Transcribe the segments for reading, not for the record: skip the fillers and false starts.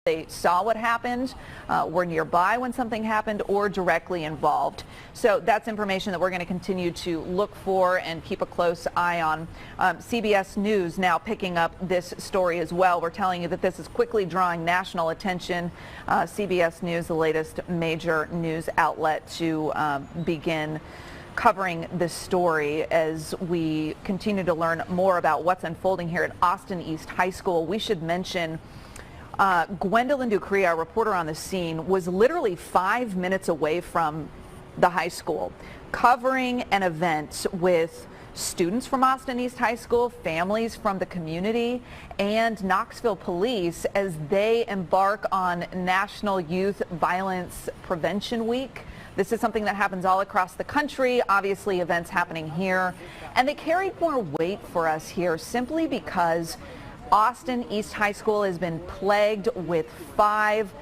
they saw what happened, were nearby when something happened, or directly involved. So that's information that we're going to continue to look for and keep a close eye on. CBS News now picking up this story as well. We're telling you that this is quickly drawing national attention. CBS News, the latest major news outlet to begin covering this story as we continue to learn more about what's unfolding here at Austin East High School. We should mention Gwendolyn Ducree, our reporter on the scene, was literally 5 minutes away from the high school, covering an event with students from Austin East High School, families from the community, and Knoxville police as they embark on National Youth Violence Prevention Week. This is something that happens all across the country, obviously events happening here, and they carried more weight for us here simply because Austin East High School has been plagued with 5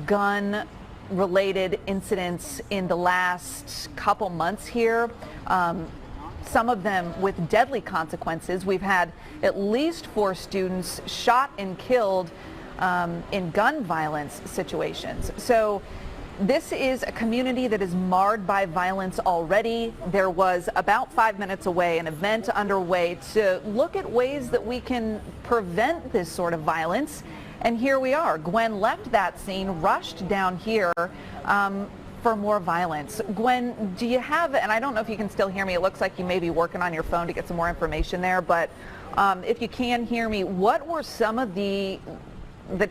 gun-related incidents in the last couple months here, some of them with deadly consequences. We've had at least 4 students shot and killed in gun violence situations. So this is a community that is marred by violence already. There was about 5 minutes away an event underway to look at ways that we can prevent this sort of violence. And here we are. Gwen left that scene, rushed down here for more violence. Gwen, do you have, and I don't know if you can still hear me, it looks like you may be working on your phone to get some more information there, but if you can hear me, what were some of the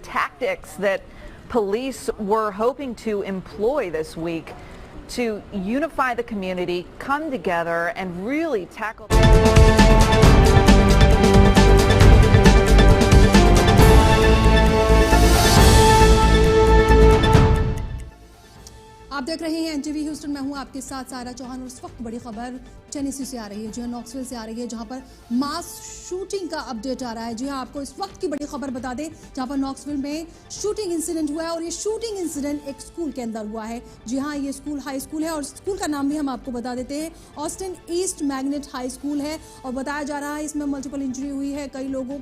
tactics that police were hoping to employ this week to unify the community, come together, and really tackle आप देख रहे हैं NTV Houston. मैं हूं आपके साथ सारा चौहान और इस वक्त बड़ी खबर टेनेसी से आ रही है, जो नॉक्सविल से आ रही है, जहां पर मास शूटिंग का अपडेट आ रहा है। जी हां, आपको इस वक्त की बड़ी खबर बता दें, जहां पर नॉक्सविल में शूटिंग इंसिडेंट हुआ है और ये शूटिंग इंसिडेंट एक स्कूल के अंदर हुआ है। जी हां, ये स्कूल हाई स्कूल है और स्कूल का नाम भी हम आपको बता देते हैं, Austin east magnet high school है और बताया जा रहा है इसमें मल्टीपल इंजरी हुई है, कई लोगों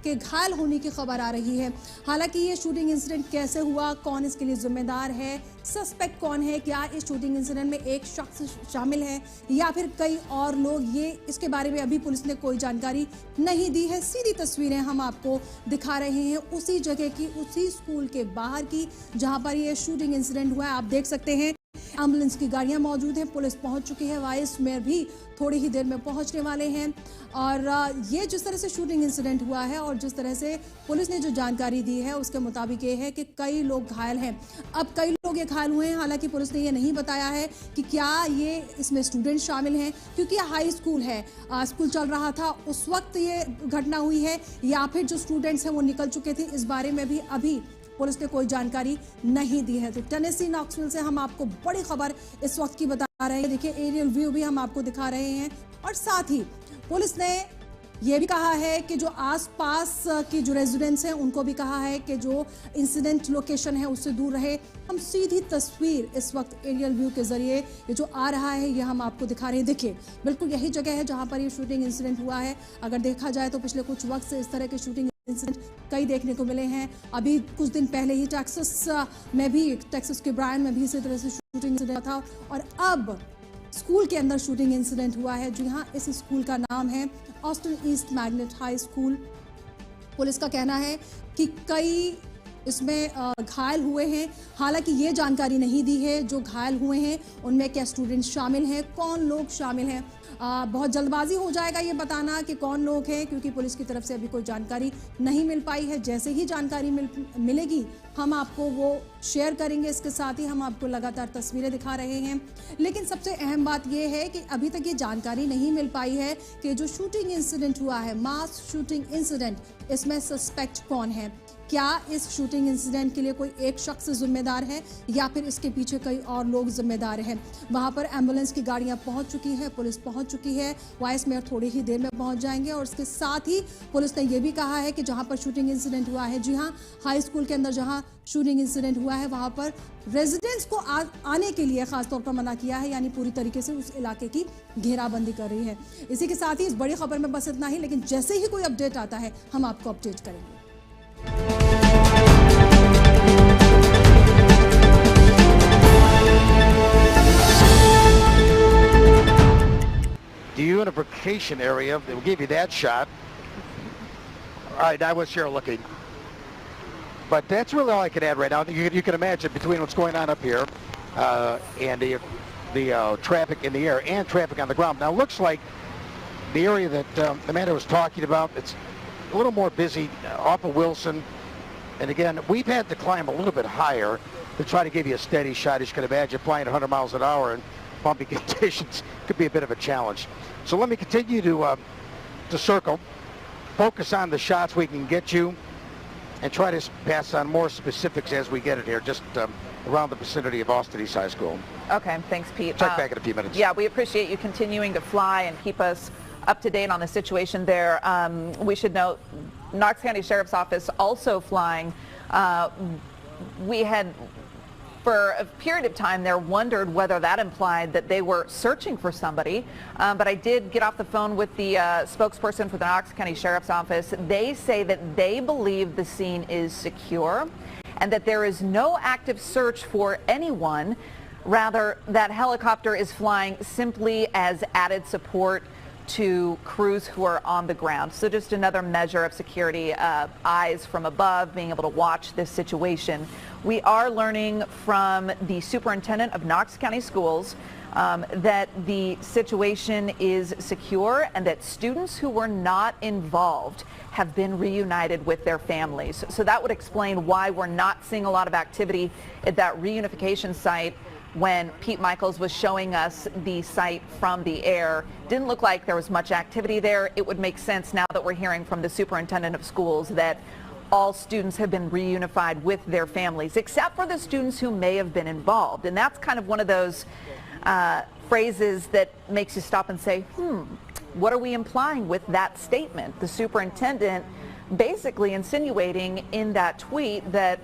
के घायल होने की खबर आ रही है। हालांकि ये शूटिंग इंसिडेंट कैसे हुआ, कौन इसके लिए जिम्मेदार है, सस्पेक्ट कौन है, क्या इस शूटिंग इंसिडेंट में एक शख्स शामिल है या फिर कई और लोग, ये इसके बारे में अभी पुलिस ने कोई जानकारी नहीं दी है। सीधी तस्वीरें हम आपको दिखा रहे हैं उसी जगह की, उसी स्कूल के बाहर की, जहां पर ये शूटिंग इंसिडेंट हुआ है। आप देख सकते हैं एम्बुलेंस की गाड़ियां मौजूद हैं, पुलिस पहुंच चुकी है, वाइस मेयर भी थोड़ी ही देर में पहुंचने वाले हैं। और ये जिस तरह से शूटिंग इंसिडेंट हुआ है और जिस तरह से पुलिस ने जो जानकारी दी है उसके मुताबिक ये है कि कई लोग घायल हैं। अब कई लोग ये घायल हुए हैं, हालांकि पुलिस ने ये नहीं बताया है कि क्या ये इसमें स्टूडेंट शामिल हैं, क्योंकि ये हाई स्कूल है, स्कूल चल रहा था उस वक्त ये घटना हुई है, या फिर जो स्टूडेंट्स हैं वो निकल चुके थे। इस बारे में भी अभी पुलिस ने कोई जानकारी नहीं दी है। तो टेनेसी नॉक्सविल से हम आपको बड़ी खबर इस वक्त की बता रहे हैं। देखिए, एरियल व्यू भी हम आपको दिखा रहे हैं और साथ ही पुलिस ने ये भी कहा है कि जो आसपास की जो रेजिडेंट्स हैं उनको भी कहा है कि जो इंसिडेंट लोकेशन है उससे दूर रहे। हम सीधी तस्वीर इस वक्त एरियल व्यू के जरिए ये जो आ रहा है ये हम आपको दिखा रहे हैं। देखिए, बिल्कुल यही जगह है जहां पर ये शूटिंग इंसिडेंट हुआ है। अगर देखा जाए तो पिछले कुछ वक्त से इस तरह के शूटिंग इंसिडेंट कई देखने को मिले हैं। अभी कुछ दिन पहले ही टेक्सास के ब्रायन में भी इसी तरह से शूटिंग इंसिडेंट था और अब स्कूल के अंदर शूटिंग इंसिडेंट हुआ है। जी हाँ, इस स्कूल का नाम है Austin east magnet high school. Police का कहना है कि कई इसमें घायल हुए हैं, हालांकि ये जानकारी नहीं दी है जो घायल हुए हैं उनमें क्या स्टूडेंट शामिल हैं, कौन लोग शामिल हैं। बहुत जल्दबाजी हो जाएगा ये बताना कि कौन लोग हैं, क्योंकि पुलिस की तरफ से अभी कोई जानकारी नहीं मिल पाई है। जैसे ही जानकारी मिलेगी हम आपको वो शेयर करेंगे। इसके साथ ही हम आपको लगातार तस्वीरें दिखा रहे हैं। लेकिन सबसे अहम बात यह है कि अभी तक ये जानकारी नहीं मिल पाई है कि जो शूटिंग इंसिडेंट हुआ है, मास शूटिंग इंसिडेंट, इसमें सस्पेक्ट कौन है। क्या इस शूटिंग इंसिडेंट के लिए कोई एक शख्स जिम्मेदार है या फिर इसके पीछे कई और लोग जिम्मेदार हैं। वहां पर एम्बुलेंस की गाड़ियां पहुंच चुकी है, पुलिस पहुंच चुकी है, वाइस मेयर थोड़ी ही देर में पहुंच जाएंगे। और इसके साथ ही पुलिस ने यह भी कहा है कि जहां पर शूटिंग इंसिडेंट हुआ है, जी हां, हाई स्कूल के अंदर जहां शूटिंग इंसिडेंट हुआ है वहां पर रेजिडेंट्स को आने के लिए खासतौर पर मना किया है, यानी पूरी तरीके से उस इलाके की घेराबंदी कर रही है। इसी के साथ ही इस बड़ी खबर में बस इतना ही, लेकिन जैसे ही कोई अपडेट आता है हम आपको अपडेट करेंगे। location area. They will give you that shot. All right, now what's Cheryl looking? But that's really all I can add right now. You can imagine between what's going on up here and the traffic in the air and traffic on the ground. Now, it looks like the area that Amanda was talking about, it's a little more busy off of Wilson. And again, we've had to climb a little bit higher to try to give you a steady shot. As you can imagine, flying 100 miles an hour and bumpy conditions could be a bit of a challenge. So let me continue to circle, focus on the shots we can get you, and try to pass on more specifics as we get it here, just around the vicinity of Austin East High School. Okay, thanks, Pete. Check back in a few minutes. Yeah, we appreciate you continuing to fly and keep us up to date on the situation there. We should note, Knox County Sheriff's Office also flying. We had, for a period of time there, wondered whether that implied that they were searching for somebody. But I did get off the phone with the spokesperson for the Knox County Sheriff's Office. They say that they believe the scene is secure and that there is no active search for anyone. Rather, that helicopter is flying simply as added support to crews who are on the ground. So just another measure of security, eyes from above, being able to watch this situation. We are learning from the superintendent of Knox County Schools that the situation is secure and that students who were not involved have been reunited with their families. So that would explain why we're not seeing a lot of activity at that reunification site. When Pete Michaels was showing us the site from the air, didn't look like there was much activity there. It would make sense now that we're hearing from the superintendent of schools that all students have been reunified with their families, except for the students who may have been involved. And that's kind of one of those phrases that makes you stop and say, what are we implying with that statement? The superintendent basically insinuating in that tweet that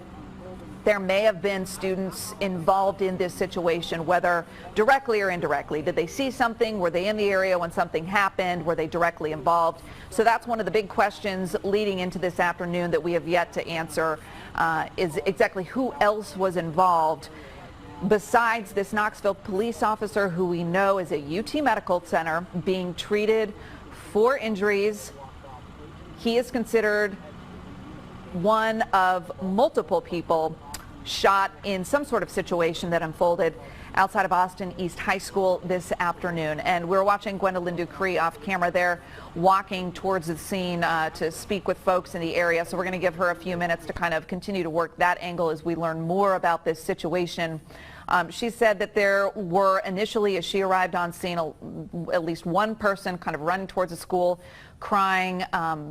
there may have been students involved in this situation, whether directly or indirectly. Did they see something? Were they in the area when something happened? Were they directly involved? So that's one of the big questions leading into this afternoon that we have yet to answer, is exactly who else was involved besides this Knoxville police officer who we know is at UT Medical Center being treated for injuries. He is considered one of multiple people shot in some sort of situation that unfolded outside of Austin East High School this afternoon. And we're watching Gwendolyn Ducree off camera there, walking towards the scene to speak with folks in the area. So we're going to give her a few minutes to kind of continue to work that angle as we learn more about this situation. She said that there were initially, as she arrived on scene, at least one person kind of running towards the school, crying,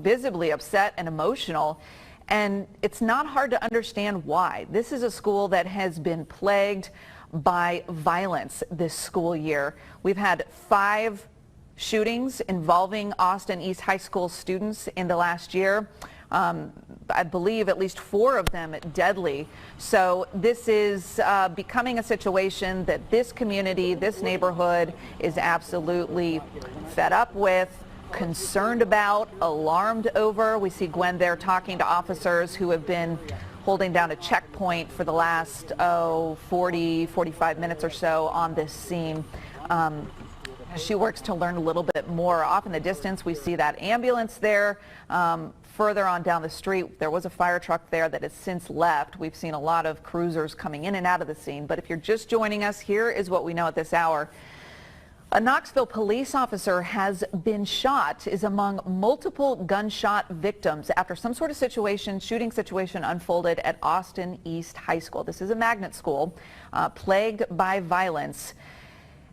visibly upset and emotional. And it's not hard to understand why. This is a school that has been plagued by violence this school year. We've had 5 shootings involving Austin East High School students in the last year. I believe at least 4 of them deadly. So this is becoming a situation that this community, this neighborhood is absolutely fed up with, concerned about, alarmed over. We see Gwen there talking to officers who have been holding down a checkpoint for the last 40, 45 minutes or so on this scene. She works to learn a little bit more. Off in the distance, we see that ambulance there. Further on down the street, there was a fire truck there that has since left. We've seen a lot of cruisers coming in and out of the scene. But if you're just joining us, here is what we know at this hour. A Knoxville police officer has been shot, is among multiple gunshot victims after some sort of shooting situation unfolded at Austin East High School. This is a magnet school plagued by violence.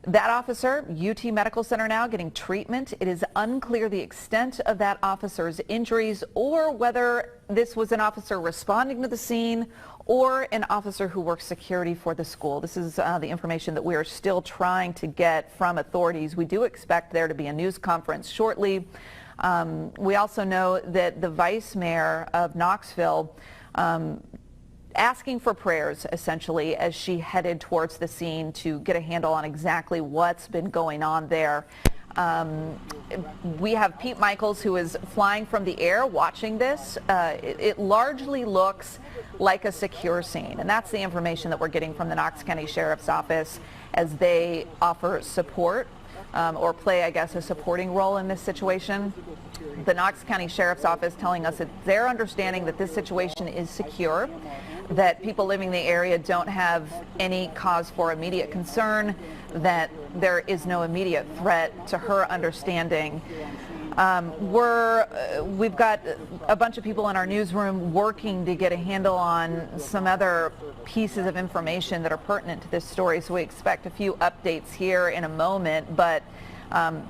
That officer, UT Medical Center now getting treatment. It is unclear the extent of that officer's injuries or whether this was an officer responding to the scene or an officer who works security for the school. This is the information that we are still trying to get from authorities. We do expect there to be a news conference shortly. We also know that the vice mayor of Knoxville asking for prayers, essentially, as she headed towards the scene to get a handle on exactly what's been going on there. We have Pete Michaels, who is flying from the air watching this. It largely looks like a secure scene, and that's the information that we're getting from the Knox County Sheriff's Office as they offer support or play, I guess, a supporting role in this situation. The Knox County Sheriff's Office telling us it's their understanding that this situation is secure, that people living in the area don't have any cause for immediate concern, that there is no immediate threat to her understanding. We've got a bunch of people in our newsroom working to get a handle on some other pieces of information that are pertinent to this story, so we expect a few updates here in a moment, but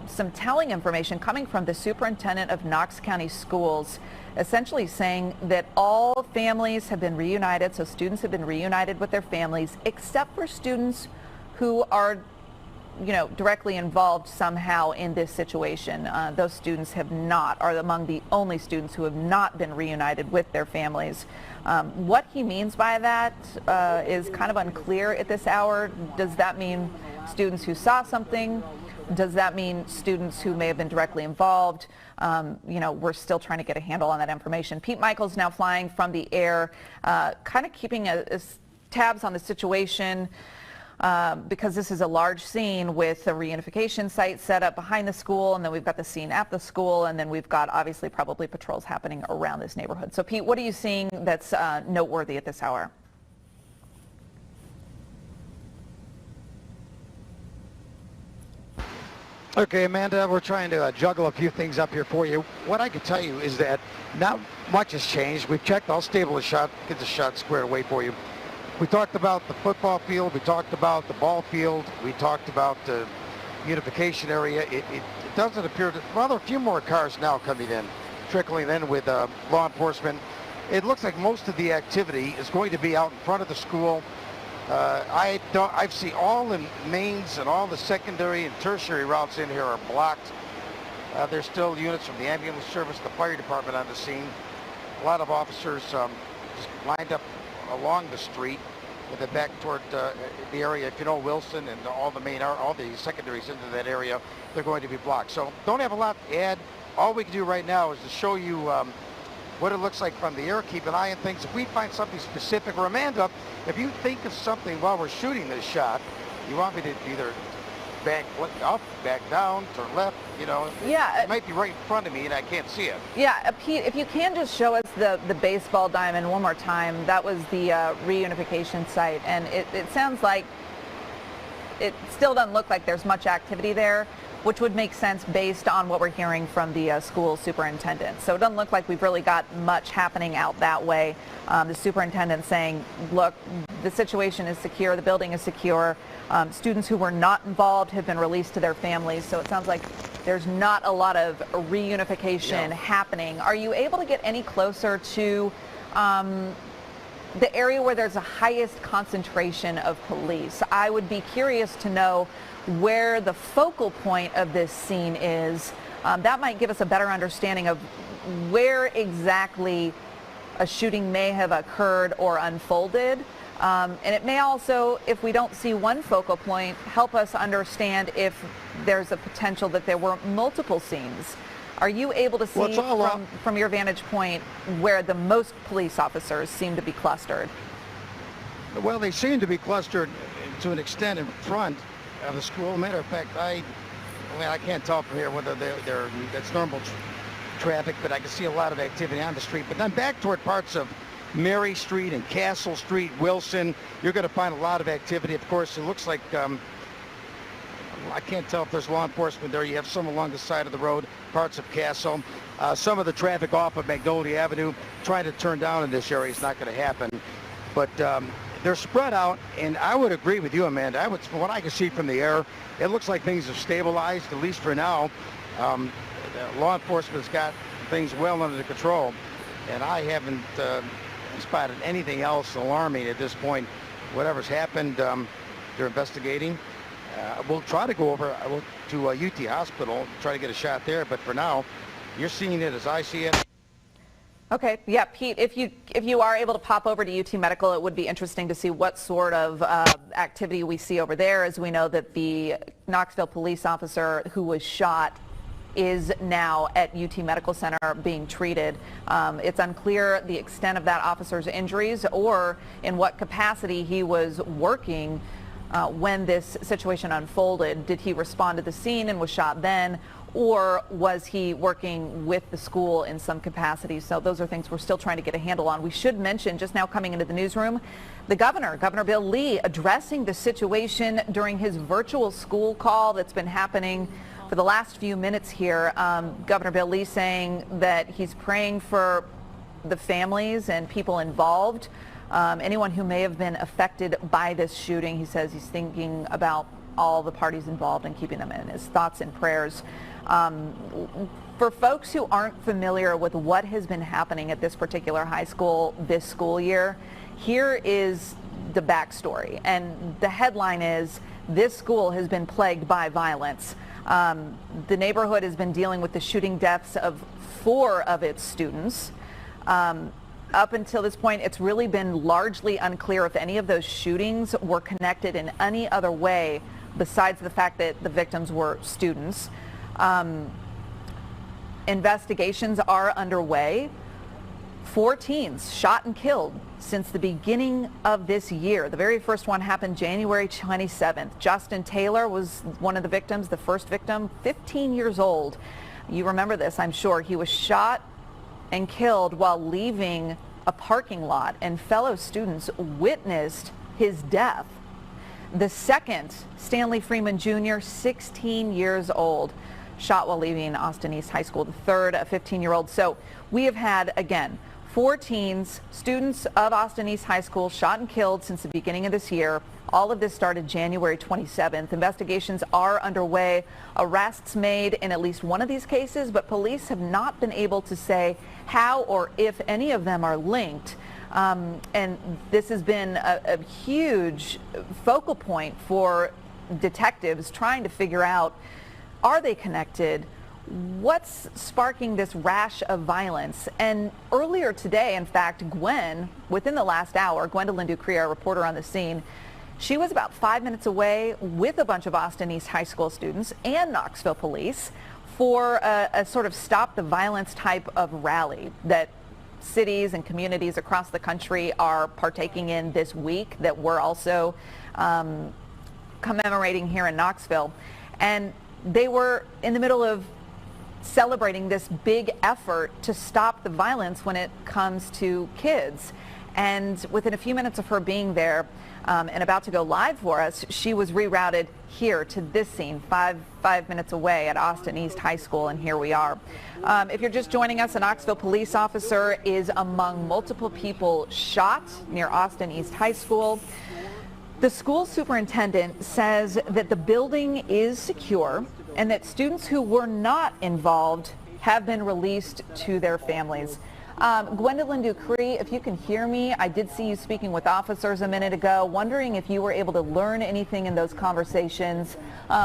some telling information coming from the superintendent of Knox County Schools, essentially saying that all families have been reunited, so students have been reunited with their families, except for students who are directly involved somehow in this situation. Those students are among the only students who have not been reunited with their families. What he means by that is kind of unclear at this hour. Does that mean students who saw something? Does that mean students who may have been directly involved? We're still trying to get a handle on that information. Pete Michaels now flying from the air, kind of keeping tabs on the situation, because this is a large scene with a reunification site set up behind the school, and then we've got the scene at the school, and then we've got obviously probably patrols happening around this neighborhood. So Pete, what are you seeing that's noteworthy at this hour? Okay, Amanda, we're trying to juggle a few things up here for you. What I can tell you is that not much has changed. We've checked all stable shot, get the shot squared away for you. We talked about the football field, we talked about the ball field, we talked about the unification area. It doesn't appear to, well, there are a few more cars now coming in, trickling in with law enforcement. It looks like most of the activity is going to be out in front of the school. I've seen all the mains and all the secondary and tertiary routes in here are blocked. There's still units from the ambulance service, the fire department on the scene. A lot of officers just lined up along the street with it back toward the area. If you know Wilson and all the secondaries into that area, they're going to be blocked. So don't have a lot to add. All we can do right now is to show you what it looks like from the air. Keep an eye on things. If we find something specific, or Amanda, if you think of something while we're shooting this shot, you want me to either back up, back down, turn left, Yeah. It might be right in front of me and I can't see it. Yeah, Pete, if you can just show us the baseball diamond one more time. That was the reunification site, and it sounds like it still doesn't look like there's much activity there, which would make sense based on what we're hearing from the school superintendent. So it doesn't look like we've really got much happening out that way. The superintendent saying, look, the situation is secure, the building is secure. Students who were not involved have been released to their families, so it sounds like there's not a lot of reunification happening. Are you able to get any closer to the area where there's the highest concentration of police? I would be curious to know where the focal point of this scene is. That might give us a better understanding of where exactly a shooting may have occurred or unfolded. And it may also, if we don't see one focal point, help us understand if there's a potential that there were multiple scenes. Are you able to see from your vantage point where the most police officers seem to be clustered? Well, they seem to be clustered to an extent in front of the school. Matter of fact, I can't tell from here whether that's normal traffic, but I can see a lot of activity on the street. But then back toward parts of Mary Street and Castle Street, Wilson, you're going to find a lot of activity. Of course, it looks like I can't tell if there's law enforcement there. You have some along the side of the road, parts of Castle. Some of the traffic off of Magnolia Avenue trying to turn down in this area is not going to happen. But they're spread out, and I would agree with you, Amanda. From what I can see from the air, it looks like things have stabilized, at least for now. Law enforcement's got things well under control, and I haven't spotted anything else alarming at this point. Whatever's happened, they're investigating. We'll try to go over to UT Hospital, try to get a shot there, but for now, you're seeing it as I see it. Okay, yeah, Pete, if you are able to pop over to UT Medical, it would be interesting to see what sort of activity we see over there, as we know that the Knoxville police officer who was shot is now at UT Medical Center being treated. It's unclear the extent of that officer's injuries or in what capacity he was working when this situation unfolded. Did he respond to the scene and was shot then, or was he working with the school in some capacity? So those are things we're still trying to get a handle on. We should mention, just now coming into the newsroom, the Governor Bill Lee, addressing the situation during his virtual school call that's been happening for the last few minutes here. Governor Bill Lee saying that he's praying for the families and people involved, anyone who may have been affected by this shooting. He says he's thinking about all the parties involved and keeping them in his thoughts and prayers. For folks who aren't familiar with what has been happening at this particular high school this school year, here is the backstory. And the headline is, this school has been plagued by violence. The neighborhood has been dealing with the shooting deaths of 4 of its students. Up until this point, it's really been largely unclear if any of those shootings were connected in any other way besides the fact that the victims were students. Investigations are underway. 4 teens shot and killed since the beginning of this year. The very first one happened January 27th. Justin Taylor was one of the victims, the first victim, 15 years old. You remember this, I'm sure. He was shot and killed while leaving a parking lot, and fellow students witnessed his death. The second, Stanley Freeman Jr., 16 years old, shot while leaving Austin East High School. The third, a 15-year-old. So we have had, again, 4 teens, students of Austin East High School, shot and killed since the beginning of this year. All of this started January 27th. Investigations are underway. Arrests made in at least one of these cases, but police have not been able to say how or if any of them are linked. And this has been a huge focal point for detectives trying to figure out, are they connected? What's sparking this rash of violence? And earlier today, in fact, within the last hour, Gwendolyn Ducree, our reporter on the scene, she was about 5 minutes away with a bunch of Austin East High School students and Knoxville police for a sort of stop the violence type of rally that cities and communities across the country are partaking in this week, that we're also commemorating here in Knoxville. And they were in the middle of celebrating this big effort to stop the violence when it comes to kids. And within a few minutes of her being there and about to go live for us, she was rerouted here to this scene, five minutes away at Austin East High School, and here we are. If you're just joining us, a Knoxville police officer is among multiple people shot near Austin East High School. The school superintendent says that the building is secure and that students who were not involved have been released to their families. Gwendolyn Ducree, if you can hear me, I did see you speaking with officers a minute ago, wondering if you were able to learn anything in those conversations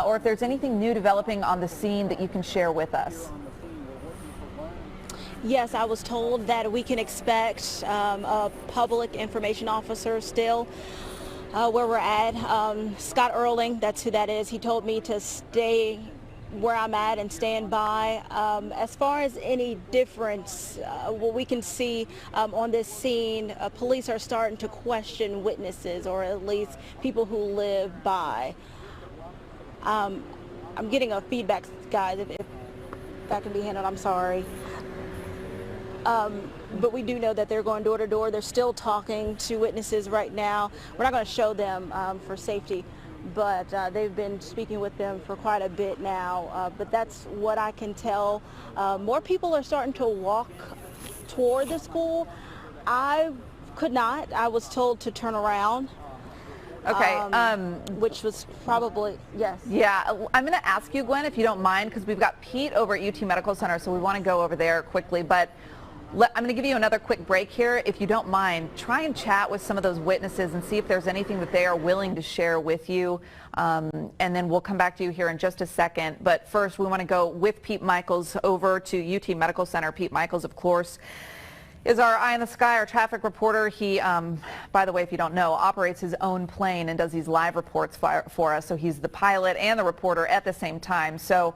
or if there's anything new developing on the scene that you can share with us. Yes, I was told that we can expect a public information officer still where we're at. Scott Erling, that's who that is, he told me to stay where I'm at and stand by. As far as any difference, what we can see on this scene, police are starting to question witnesses, or at least people who live by. I'm getting a feedback, guys, if that can be handled, I'm sorry. But we do know that they're going door to door. They're still talking to witnesses right now. We're not going to show them for safety, but they've been speaking with them for quite a bit now. But that's what I can tell. More people are starting to walk toward the school. I could not. I was told to turn around. Okay. Which was probably, yes. Yeah, I'm going to ask you, Gwen, if you don't mind, because we've got Pete over at UT Medical Center, so we want to go over there quickly. But I'm going to give you another quick break here. If you don't mind, try and chat with some of those witnesses and see if there's anything that they are willing to share with you. And then we'll come back to you here in just a second. But first, we want to go with Pete Michaels over to UT Medical Center. Pete Michaels, of course, is our eye in the sky, our traffic reporter. He, by the way, if you don't know, operates his own plane and does these live reports for us. So he's the pilot and the reporter at the same time. So,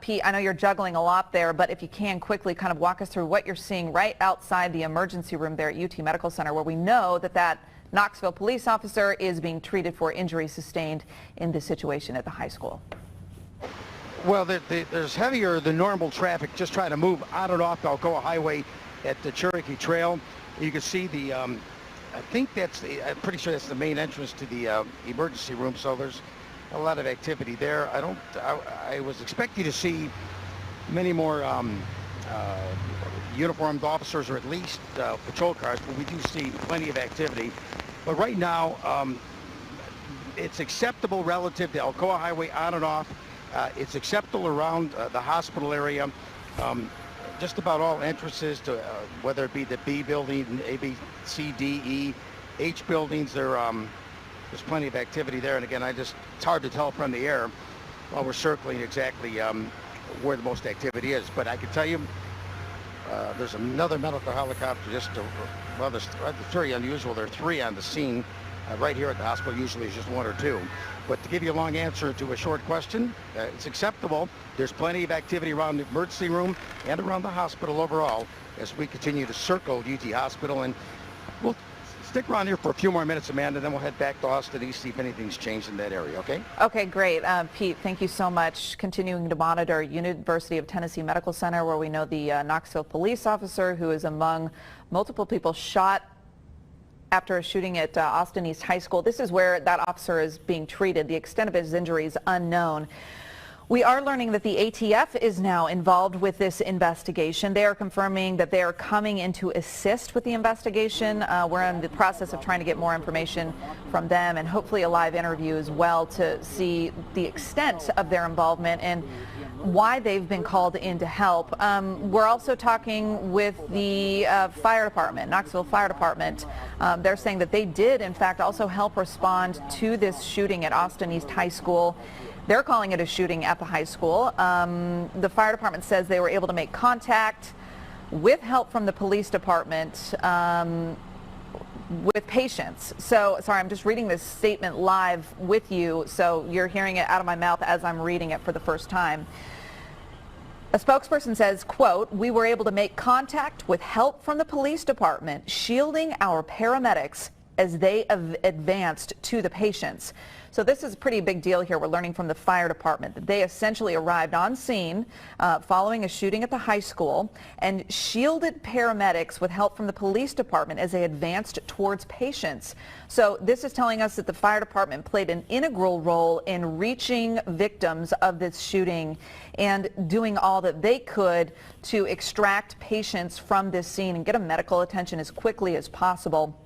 Pete, I know you're juggling a lot there, but if you can quickly kind of walk us through what you're seeing right outside the emergency room there at UT Medical Center, where we know that Knoxville police officer is being treated for injuries sustained in this situation at the high school. Well, there's heavier than normal traffic just trying to move on and off Alcoa Highway at the Cherokee Trail. You can see the, I'm pretty sure that's the main entrance to the emergency room, so there's a lot of activity there. I was expecting to see many more uniformed officers, or at least patrol cars, but we do see plenty of activity. But right now, it's acceptable relative to Alcoa Highway on and off. It's acceptable around the hospital area. Just about all entrances to whether it be the B building, A, B, C, D, E, H buildings, there's plenty of activity there. And again, it's hard to tell from the air while we're circling exactly where the most activity is. But I can tell you, there's another medical helicopter well, it's very unusual. There are 3 on the scene right here at the hospital. Usually it's just 1 or 2. But to give you a long answer to a short question, it's acceptable. There's plenty of activity around the emergency room and around the hospital overall as we continue to circle UT Hospital. And we'll stick around here for a few more minutes, Amanda, then we'll head back to Austin East, see if anything's changed in that area, okay? Okay, great. Pete, thank you so much. Continuing to monitor University of Tennessee Medical Center, where we know the Knoxville police officer who is among multiple people shot after a shooting at Austin East High School. This is where that officer is being treated. The extent of his injuries unknown. We are learning that the ATF is now involved with this investigation. They are confirming that they are coming in to assist with the investigation. We're in the process of trying to get more information from them and hopefully a live interview as well to see the extent of their involvement and why they've been called in to help. We're also talking with the fire department, Knoxville Fire Department. They're saying that they did, in fact, also help respond to this shooting at Austin East High School. They're calling it a shooting at the high school. The fire department says they were able to make contact with help from the police department with patients. So, sorry, I'm just reading this statement live with you, so you're hearing it out of my mouth as I'm reading it for the first time. A spokesperson says, quote, "We were able to make contact with help from the police department, shielding our paramedics as they advanced to the patients." So this is a pretty big deal here. We're learning from the fire department that they essentially arrived on scene following a shooting at the high school and shielded paramedics with help from the police department as they advanced towards patients. So this is telling us that the fire department played an integral role in reaching victims of this shooting and doing all that they could to extract patients from this scene and get them medical attention as quickly as possible.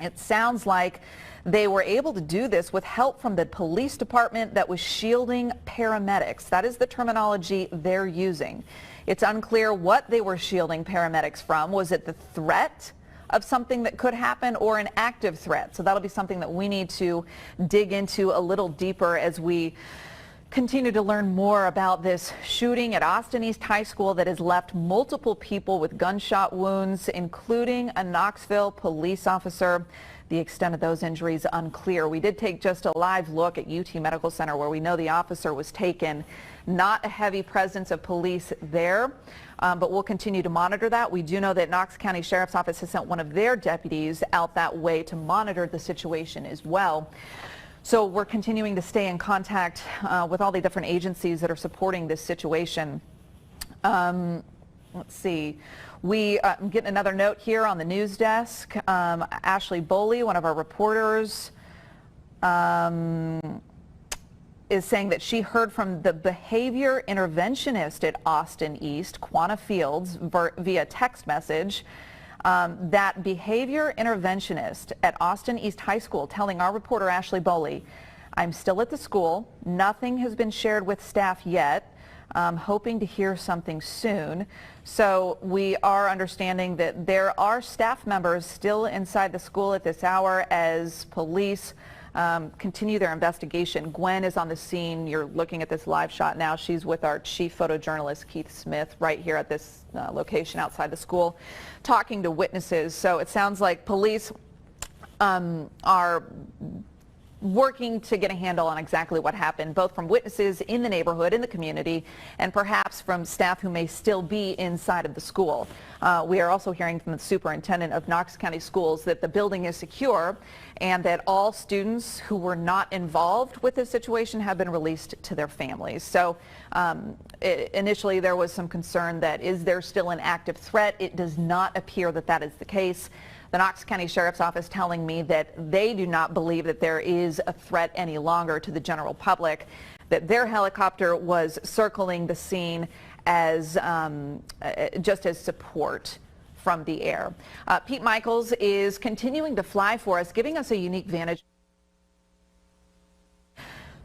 It sounds like they were able to do this with help from the police department that was shielding paramedics. That is the terminology they're using. It's unclear what they were shielding paramedics from. Was it the threat of something that could happen or an active threat? So that'll be something that we need to dig into a little deeper as we continue to learn more about this shooting at Austin East High School that has left multiple people with gunshot wounds, including a Knoxville police officer. The extent of those injuries unclear. We did take just a live look at UT Medical Center where we know the officer was taken. Not a heavy presence of police there, but we'll continue to monitor that. We do know that Knox County Sheriff's Office has sent one of their deputies out that way to monitor the situation as well. So we're continuing to stay in contact with all the different agencies that are supporting this situation. Let's see. We get another note here on the news desk. Ashley Boley, one of our reporters, is saying that she heard from the behavior interventionist at Austin East, Quanah Fields, via text message. That behavior interventionist at Austin East High School telling our reporter Ashley Boley, "I'm still at the school. Nothing has been shared with staff yet. Hoping to hear something soon." So we are understanding that there are staff members still inside the school at this hour as police continue their investigation. Gwen is on the scene. You're looking at this live shot now. She's with our chief photojournalist, Keith Smith, right here at this location outside the school, talking to witnesses. So it sounds like police are working to get a handle on exactly what happened, both from witnesses in the neighborhood, in the community, and perhaps from staff who may still be inside of the school. We are also hearing from the superintendent of Knox County Schools that the building is secure and that all students who were not involved with this situation have been released to their families. So initially there was some concern that is there still an active threat? It does not appear that that is the case. The Knox County Sheriff's Office telling me that they do not believe that there is a threat any longer to the general public, that their helicopter was circling the scene as just as support from the air. Pete Michaels is continuing to fly for us, giving us a unique vantage.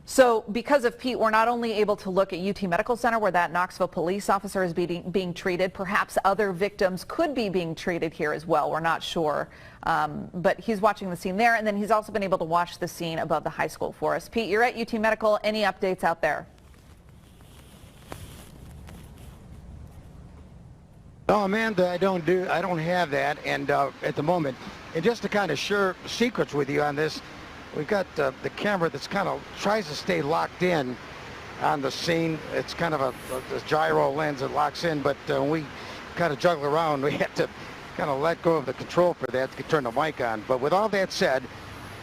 So because of Pete, we're not only able to look at UT Medical Center where that Knoxville police officer is being treated, perhaps other victims could be being treated here as well. We're not sure. But he's watching the scene there, and then he's also been able to watch the scene above the high school for us. Pete, you're at UT Medical. Any updates out there? No, Amanda, I don't have that, and at the moment, and just to kind of share secrets with you on this, we've got the camera that's kind of tries to stay locked in on the scene. It's kind of a gyro lens that locks in, but when we kind of juggle around, we have to kind of let go of the control for that to turn the mic on. But with all that said,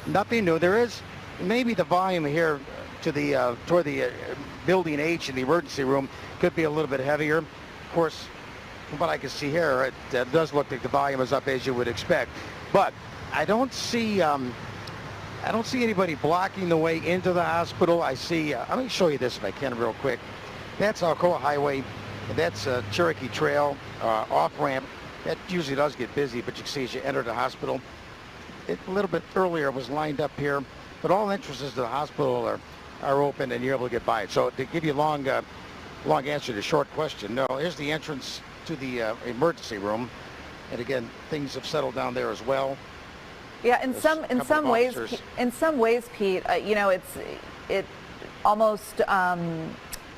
nothing new. There is maybe the volume here to the toward the building H in the emergency room could be a little bit heavier. Of course, from what I can see here, it does look like the volume is up as you would expect. But I don't see anybody blocking the way into the hospital. I see, let me show you this if I can real quick. That's Alcoa Highway, and that's Cherokee Trail off-ramp. That usually does get busy, but you can see as you enter the hospital, a little bit earlier was lined up here, but all entrances to the hospital are open and you're able to get by it. So to give you a long answer to a short question, no, here's the entrance to the emergency room. And again, things have settled down there as well. Yeah, in some ways, Pete, you know, it almost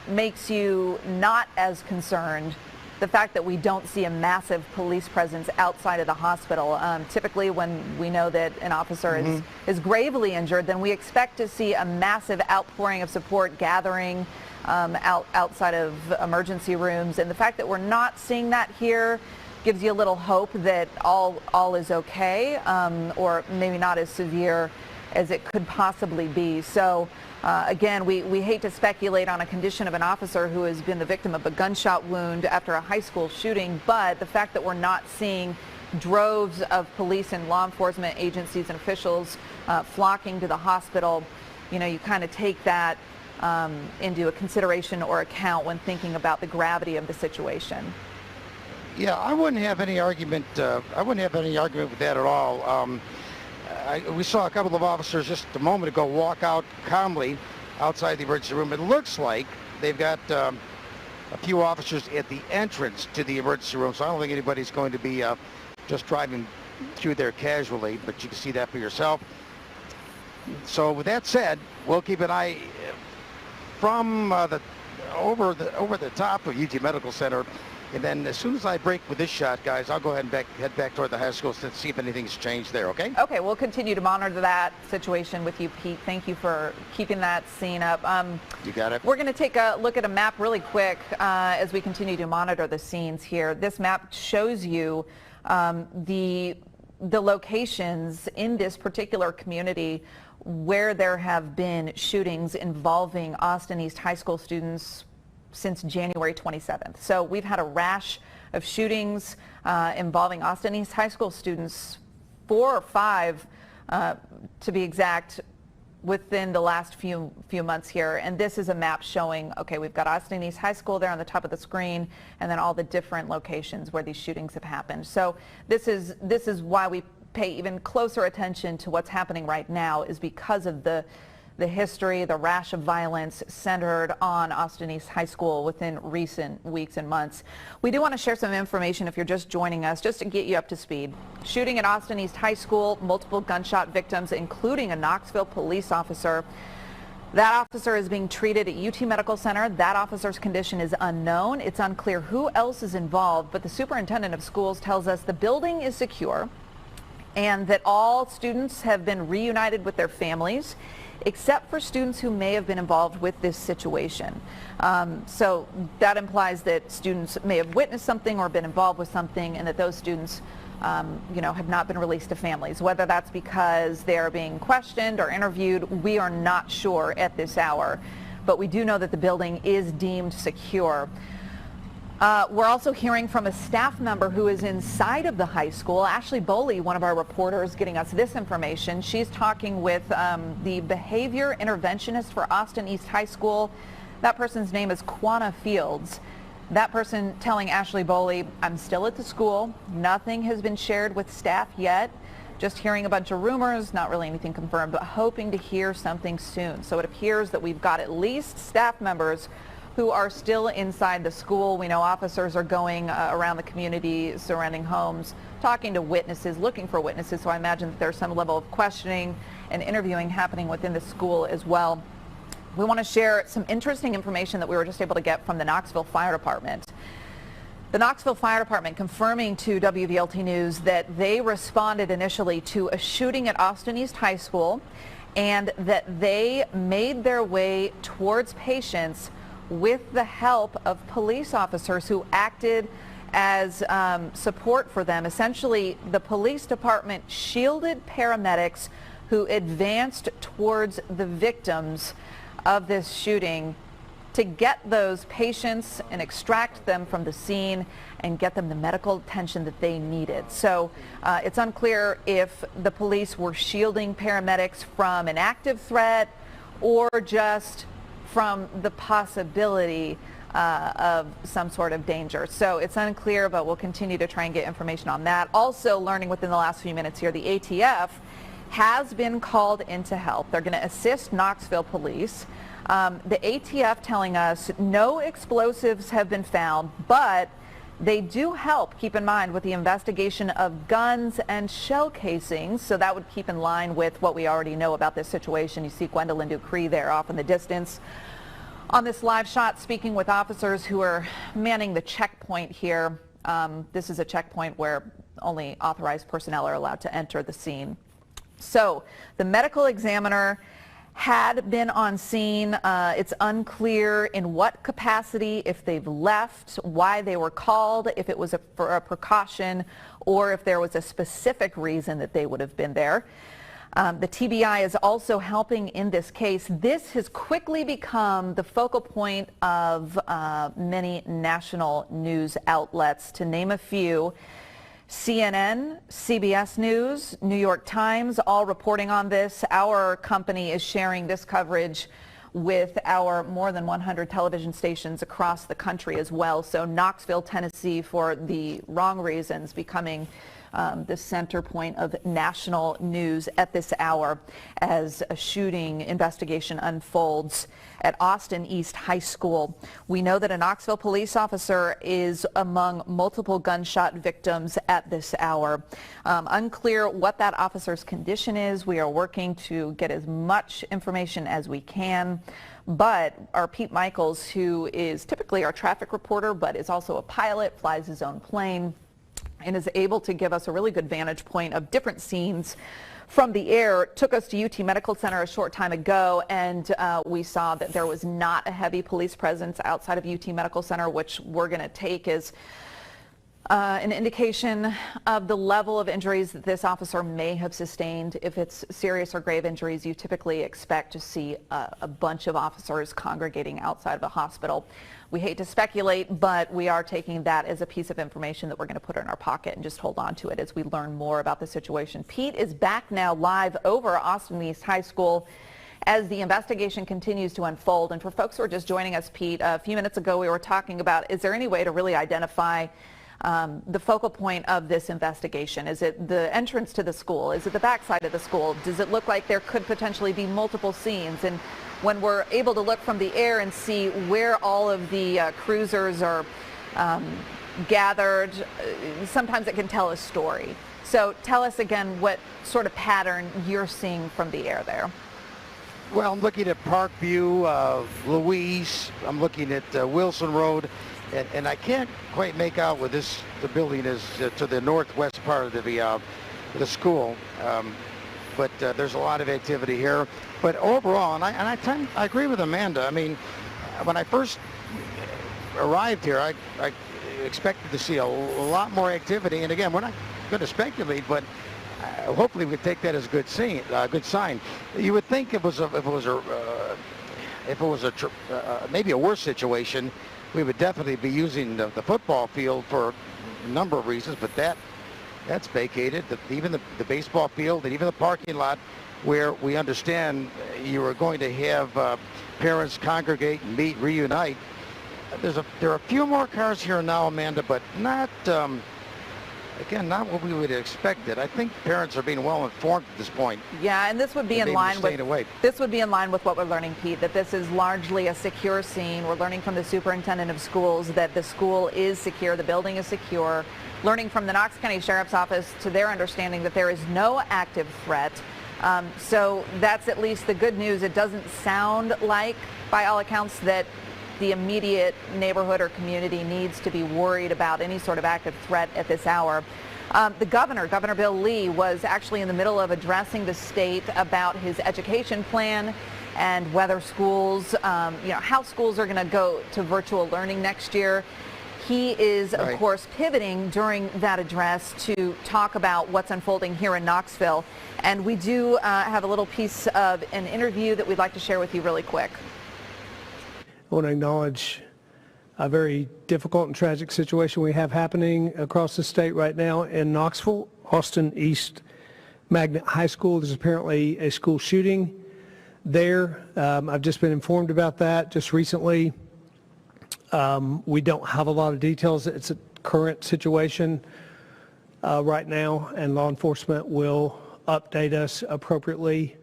makes you not as concerned the fact that we don't see a massive police presence outside of the hospital. Typically, when we know that an officer is gravely injured, then we expect to see a massive outpouring of support gathering outside of emergency rooms, and the fact that we're not seeing that here gives you a little hope that all is okay, or maybe not as severe as it could possibly be. So again, we hate to speculate on a condition of an officer who has been the victim of a gunshot wound after a high school shooting, but the fact that we're not seeing droves of police and law enforcement agencies and officials flocking to the hospital, you know, you kind of take that into a consideration or account when thinking about the gravity of the situation. Yeah, I wouldn't have any argument. I wouldn't have any argument with that at all. We saw a couple of officers just a moment ago walk out calmly outside the emergency room. It looks like they've got a few officers at the entrance to the emergency room, so I don't think anybody's going to be just driving through there casually, but you can see that for yourself. So with that said, we'll keep an eye from over the top of UT Medical Center. And then as soon as I break with this shot, guys, I'll go ahead and head back toward the high school to see if anything's changed there, okay? Okay, we'll continue to monitor that situation with you, Pete. Thank you for keeping that scene up. You got it. We're going to take a look at a map really quick as we continue to monitor the scenes here. This map shows you the locations in this particular community where there have been shootings involving Austin East High School students since January 27th. So we've had a rash of shootings involving Austin East High School students, 4 or 5 to be exact, within the last few months here. And this is a map showing, okay, we've got Austin East High School there on the top of the screen, and then all the different locations where these shootings have happened. So this is why we pay even closer attention to what's happening right now, is because of the history, the rash of violence centered on Austin East High School within recent weeks and months. We do want to share some information if you're just joining us, just to get you up to speed. Shooting at Austin East High School, multiple gunshot victims, including a Knoxville police officer. That officer is being treated at UT Medical Center. That officer's condition is unknown. It's unclear who else is involved, but the superintendent of schools tells us the building is secure and that all students have been reunited with their families, except for students who may have been involved with this situation. So that implies that students may have witnessed something or been involved with something, and that those students have not been released to families. Whether that's because they are being questioned or interviewed, we are not sure at this hour. But we do know that the building is deemed secure. We're also hearing from a staff member who is inside of the high school. Ashley Boley, one of our reporters, getting us this information. She's talking with the behavior interventionist for Austin East High School. That person's name is Quanah Fields. That person telling Ashley Boley, I'm still at the school. Nothing has been shared with staff yet. Just hearing a bunch of rumors, not really anything confirmed, but hoping to hear something soon. So it appears that we've got at least staff members who are still inside the school. We know officers are going around the community, surrounding homes, talking to witnesses, looking for witnesses. So I imagine that there's some level of questioning and interviewing happening within the school as well. We want to share some interesting information that we were just able to get from the Knoxville Fire Department. The Knoxville Fire Department confirming to WVLT News that they responded initially to a shooting at Austin East High School, and that they made their way towards patients with the help of police officers who acted as support for them. Essentially, the police department shielded paramedics who advanced towards the victims of this shooting to get those patients and extract them from the scene and get them the medical attention that they needed. So it's unclear if the police were shielding paramedics from an active threat or just from the possibility of some sort of danger. So it's unclear, but we'll continue to try and get information on that. Also learning within the last few minutes here, the ATF has been called in to help. They're going to assist Knoxville police. The ATF telling us no explosives have been found, but they do help, keep in mind, with the investigation of guns and shell casings. So that would keep in line with what we already know about this situation. You see Gwendolyn Dupree there off in the distance on this live shot, speaking with officers who are manning the checkpoint here. This is a checkpoint where only authorized personnel are allowed to enter the scene. So the medical examiner had been on scene. It's unclear in what capacity, if they've left, why they were called, if it was for a precaution, or if there was a specific reason that they would have been there. The TBI is also helping in this case. This has quickly become the focal point of many national news outlets, to name a few. CNN, CBS News, New York Times, all reporting on this. Our company is sharing this coverage with our more than 100 television stations across the country as well. So Knoxville, Tennessee, for the wrong reasons, becoming the center point of national news at this hour as a shooting investigation unfolds at Austin East High School. We know that a Knoxville police officer is among multiple gunshot victims at this hour. Unclear what that officer's condition is. We are working to get as much information as we can. But our Pete Michaels, who is typically our traffic reporter, but is also a pilot, flies his own plane, and is able to give us a really good vantage point of different scenes from the air, took us to UT Medical Center a short time ago, and we saw that there was not a heavy police presence outside of UT Medical Center, which we're going to take as an indication of the level of injuries that this officer may have sustained. If it's serious or grave injuries, you typically expect to see a bunch of officers congregating outside of a hospital. We hate to speculate, but we are taking that as a piece of information that we're going to put in our pocket and just hold on to it as we learn more about the situation. Pete is back now live over Austin East High School as the investigation continues to unfold. And for folks who are just joining us, Pete, a few minutes ago we were talking about, is there any way to really identify the focal point of this investigation? Is it the entrance to the school? Is it the backside of the school? Does it look like there could potentially be multiple scenes? And when we're able to look from the air and see where all of the cruisers are gathered, sometimes it can tell a story. So tell us again what sort of pattern you're seeing from the air there. Well, I'm looking at Parkview, Louise. I'm looking at Wilson Road. And I can't quite make out where the building is to the northwest part of the the school. But there's a lot of activity here. But overall, and I agree with Amanda. I mean, when I first arrived here, I expected to see a lot more activity. And again, we're not going to speculate, but hopefully we take that as a good sign. You would think if it was maybe a worse situation, we would definitely be using the football field for a number of reasons, but that's vacated. Even the baseball field and even the parking lot, where we understand you are going to have parents congregate and meet, reunite. There are a few more cars here now, Amanda, but not. Again, not what we would have expected. I think parents are being well informed at this point. Yeah, and this would be in line with what we're learning, Pete, that this is largely a secure scene. We're learning from the superintendent of schools that the school is secure, the building is secure. Learning from the Knox County Sheriff's Office to their understanding that there is no active threat. So that's at least the good news. It doesn't sound like, by all accounts, that the immediate neighborhood or community needs to be worried about any sort of active threat at this hour. The Governor Bill Lee, was actually in the middle of addressing the state about his education plan and whether schools, how schools are going to go to virtual learning next year. He is, of course, pivoting during that address to talk about what's unfolding here in Knoxville. And we do have a little piece of an interview that we'd like to share with you really quick. I want to acknowledge a very difficult and tragic situation we have happening across the state right now in Knoxville. Austin East Magnet High School, there's apparently a school shooting there. I've just been informed about that just recently. We don't have a lot of details. It's a current situation right now, and law enforcement will update us appropriately.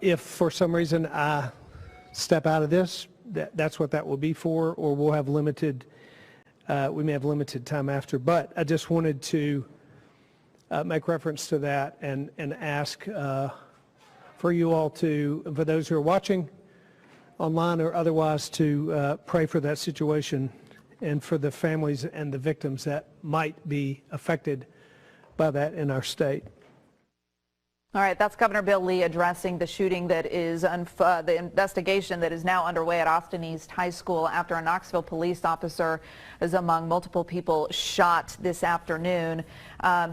If for some reason I step out of this, that's what that will be for, or we'll have limited, we may have limited time after. But I just wanted to make reference to that and ask for you all to, for those who are watching online or otherwise, to pray for that situation and for the families and the victims that might be affected by that in our state. All right, that's Governor Bill Lee addressing the shooting that is, the investigation that is now underway at Austin East High School after a Knoxville police officer is among multiple people shot this afternoon.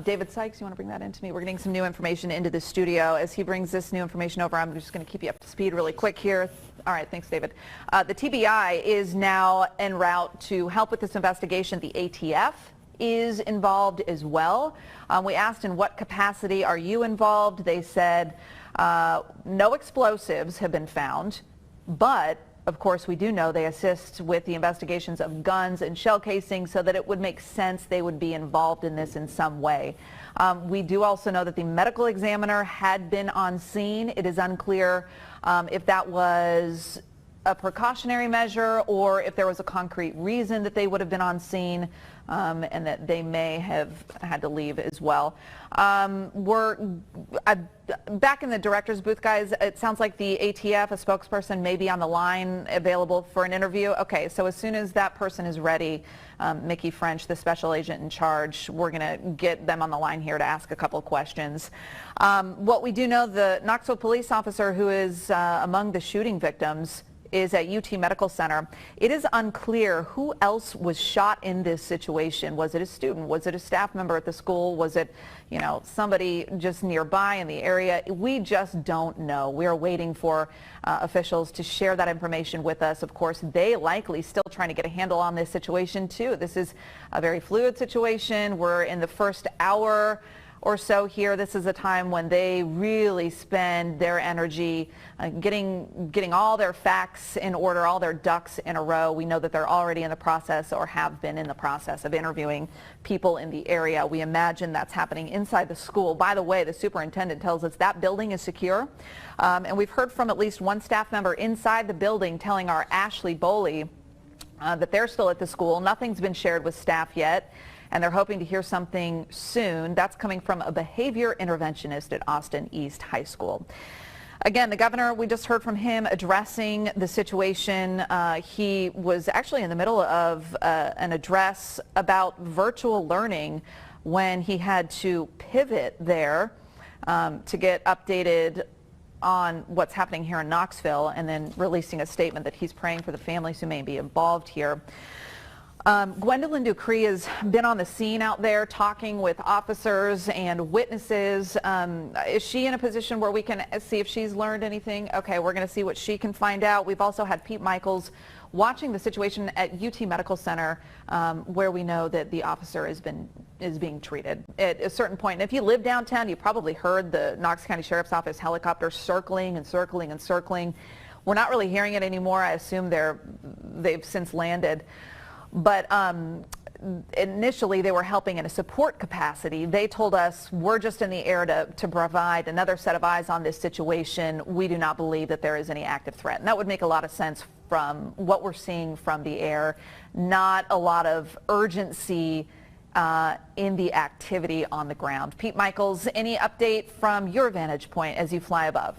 David Sykes, you want to bring that into me? We're getting some new information into the studio. As he brings this new information over, I'm just going to keep you up to speed really quick here. All right, thanks, David. The TBI is now en route to help with this investigation. The ATF is involved as well. We asked, in what capacity are you involved? They said no explosives have been found, but of course we do know they assist with the investigations of guns and shell casings, so that it would make sense they would be involved in this in some way. We do also know that the medical examiner had been on scene. It is unclear if that was a precautionary measure or if there was a concrete reason that they would have been on scene, and that they may have had to leave as well. We're back in the director's booth, guys. It sounds like the ATF, a spokesperson, may be on the line available for an interview. Okay, so as soon as that person is ready, Mickey French, the special agent in charge, we're going to get them on the line here to ask a couple of questions. What we do know, the Knoxville police officer who is among the shooting victims is at UT Medical Center. It is unclear who else was shot in this situation. Was it a student? Was it a staff member at the school? Was it, somebody just nearby in the area? We just don't know. We are waiting for officials to share that information with us. Of course, they likely still trying to get a handle on this situation too. This is a very fluid situation. We're in the first hour or so here. This is a time when they really spend their energy getting all their facts in order, all their ducks in a row. We know that they're already in the process, or have been in the process, of interviewing people in the area. We imagine that's happening inside the school. By the way, the superintendent tells us that building is secure, and we've heard from at least one staff member inside the building telling our Ashley Boley that they're still at the school. Nothing's been shared with staff yet, and they're hoping to hear something soon. That's coming from a behavior interventionist at Austin East High School. Again, the governor, we just heard from him addressing the situation. He was actually in the middle of an address about virtual learning when he had to pivot there to get updated on what's happening here in Knoxville, and then releasing a statement that he's praying for the families who may be involved here. Gwendolyn Dupree has been on the scene out there talking with officers and witnesses. Is she in a position where we can see if she's learned anything? Okay, we're going to see what she can find out. We've also had Pete Michaels watching the situation at UT Medical Center, where we know that the officer is being treated. At a certain point, and if you live downtown, you probably heard the Knox County Sheriff's Office helicopter circling and circling and circling. We're not really hearing it anymore. I assume they've since landed. But initially they were helping in a support capacity. They told us, we're just in the air to provide another set of eyes on this situation. We do not believe that there is any active threat. And that would make a lot of sense from what we're seeing from the air. Not a lot of urgency in the activity on the ground. Pete Michaels, any update from your vantage point as you fly above?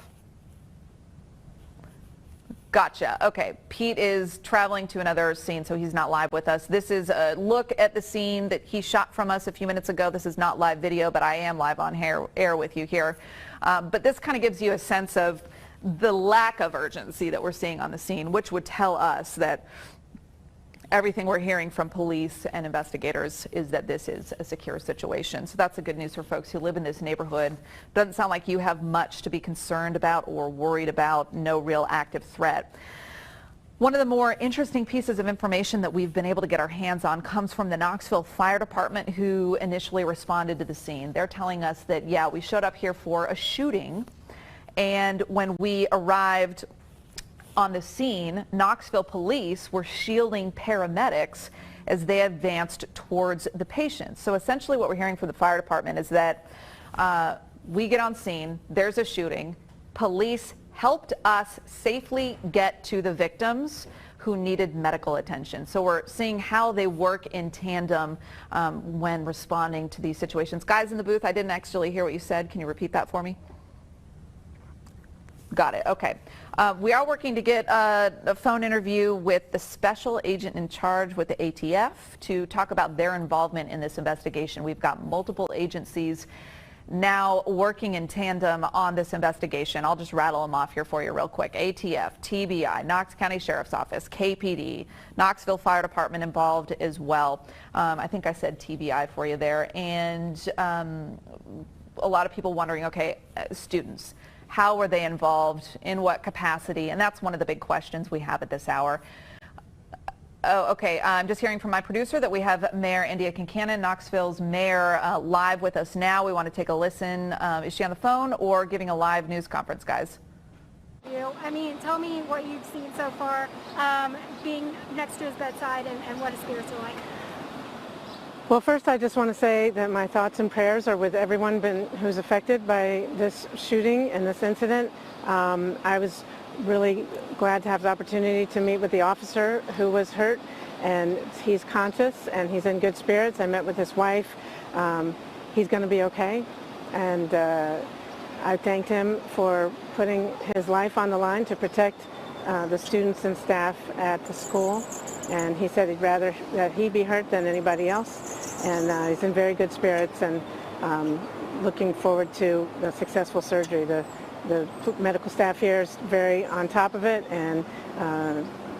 Gotcha. Okay. Pete is traveling to another scene, so he's not live with us. This is a look at the scene that he shot from us a few minutes ago. This is not live video, but I am live on air with you here. But this kind of gives you a sense of the lack of urgency that we're seeing on the scene, which would tell us that everything we're hearing from police and investigators is that this is a secure situation. So that's the good news for folks who live in this neighborhood. Doesn't sound like you have much to be concerned about or worried about. No real active threat. One of the more interesting pieces of information that we've been able to get our hands on comes from the Knoxville Fire Department, who initially responded to the scene. They're telling us that, yeah, we showed up here for a shooting, and when we arrived on the scene, Knoxville police were shielding paramedics as they advanced towards the patients. So essentially what we're hearing from the fire department is that we get on scene, there's a shooting, police helped us safely get to the victims who needed medical attention. So we're seeing how they work in tandem when responding to these situations. Guys in the booth, I didn't actually hear what you said. Can you repeat that for me? Got it. Okay. We are working to get a phone interview with the special agent in charge with the ATF to talk about their involvement in this investigation. We've got multiple agencies now working in tandem on this investigation. I'll just rattle them off here for you real quick. ATF, TBI, Knox County Sheriff's Office, KPD, Knoxville Fire Department involved as well. I think I said TBI for you there. And a lot of people wondering, okay, students. How were they involved? In what capacity? And that's one of the big questions we have at this hour. Oh, okay. I'm just hearing from my producer that we have Mayor India Kincannon, Knoxville's mayor, live with us now. We want to take a listen. Is she on the phone or giving a live news conference, guys? I mean, tell me what you've seen so far, being next to his bedside, and what his spirits are like. Well, first I just want to say that my thoughts and prayers are with everyone who's affected by this shooting and this incident. I was really glad to have the opportunity to meet with the officer who was hurt, and he's conscious and he's in good spirits. I met with his wife. He's going to be okay, and I thanked him for putting his life on the line to protect the students and staff at the school, and he said he'd rather that he be hurt than anybody else, and he's in very good spirits and looking forward to the successful surgery. The medical staff here is very on top of it and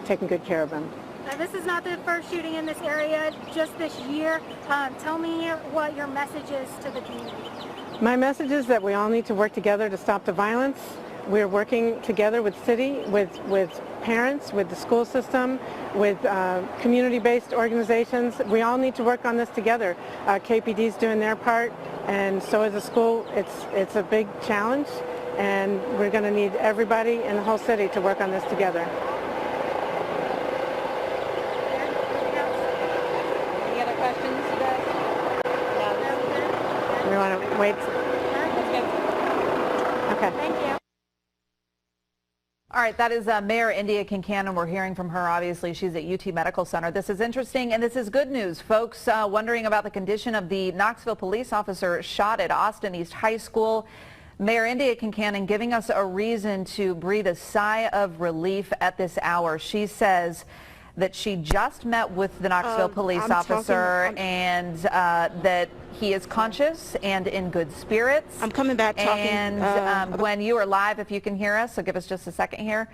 taking good care of him. This is not the first shooting in this area just this year. Tell me what your message is to the community. My message is that we all need to work together to stop the violence. We're working together with city, with parents, with the school system, with community-based organizations. We all need to work on this together. KPD's doing their part, and so is the school. It's a big challenge, and we're going to need everybody in the whole city to work on this together. Any other questions, you guys? We want to wait. Okay. Thank you. All right, that is Mayor India Kincannon. We're hearing from her. Obviously, she's at UT Medical Center. This is interesting, and this is good news. Folks wondering about the condition of the Knoxville police officer shot at Austin East High School. Mayor India Kincannon giving us a reason to breathe a sigh of relief at this hour. She says that she just met with the Knoxville police officer and that he is conscious and in good spirits. I'm coming back talking. And Gwen, you are live if you can hear us, so give us just a second here.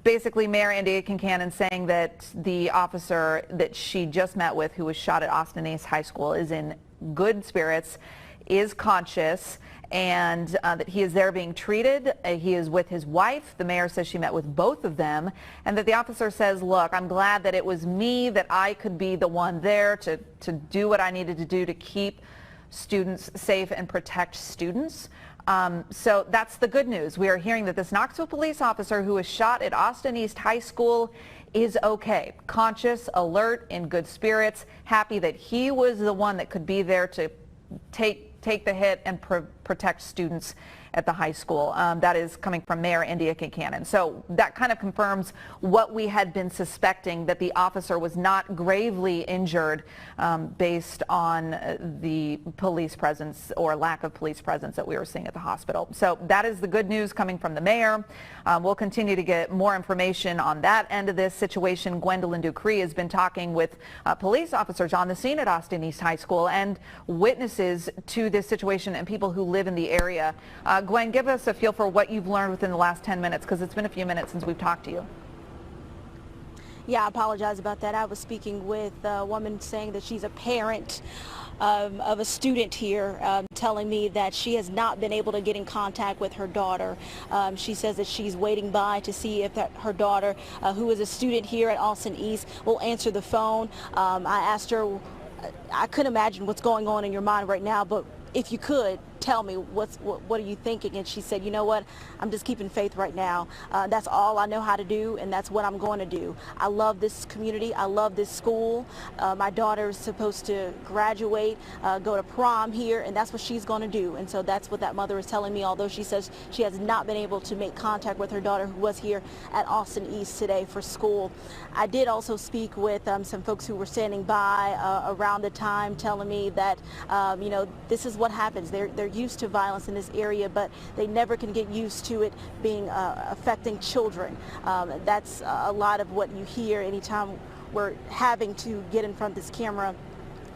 Basically, Mayor Andrea Kincannon saying that the officer that she just met with, who was shot at Austin East High School, is in good spirits, is conscious, and that he is there being treated. He is with his wife. The mayor says she met with both of them, and that the officer says, look, I'm glad that it was me, that I could be the one there to do what I needed to do to keep students safe and protect students. So that's the good news. We are hearing that this Knoxville police officer who was shot at Austin East High School is okay, conscious, alert, in good spirits, happy that he was the one that could be there to take the hit and protect students at the high school. That is coming from Mayor Andrea Kincannon. So that kind of confirms what we had been suspecting, that the officer was not gravely injured based on the police presence or lack of police presence that we were seeing at the hospital. So that is the good news coming from the mayor. We'll continue to get more information on that end of this situation. Gwendolyn Dupree has been talking with police officers on the scene at Austin East High School and witnesses to this situation and people who live in the area. Gwen, give us a feel for what you've learned within the last 10 minutes, because it's been a few minutes since we've talked to you. Yeah, I apologize about that. I was speaking with a woman saying that she's a parent of a student here, telling me that she has not been able to get in contact with her daughter. She says that she's waiting by to see if her daughter, who is a student here at Austin East, will answer the phone. I asked her, I couldn't imagine what's going on in your mind right now, but if you could, tell me what are you thinking? And she said, you know what, I'm just keeping faith right now. That's all I know how to do, and that's what I'm going to do. I love this community. I love this school. My daughter is supposed to graduate, go to prom here, and that's what she's going to do. And so that's what that mother is telling me, although she says she has not been able to make contact with her daughter, who was here at Austin East today for school. I did also speak with some folks who were standing by around the time, telling me that you know, this is what happens. They're used to violence in this area, but they never can get used to it being affecting children. That's a lot of what you hear anytime we're having to get in front of this camera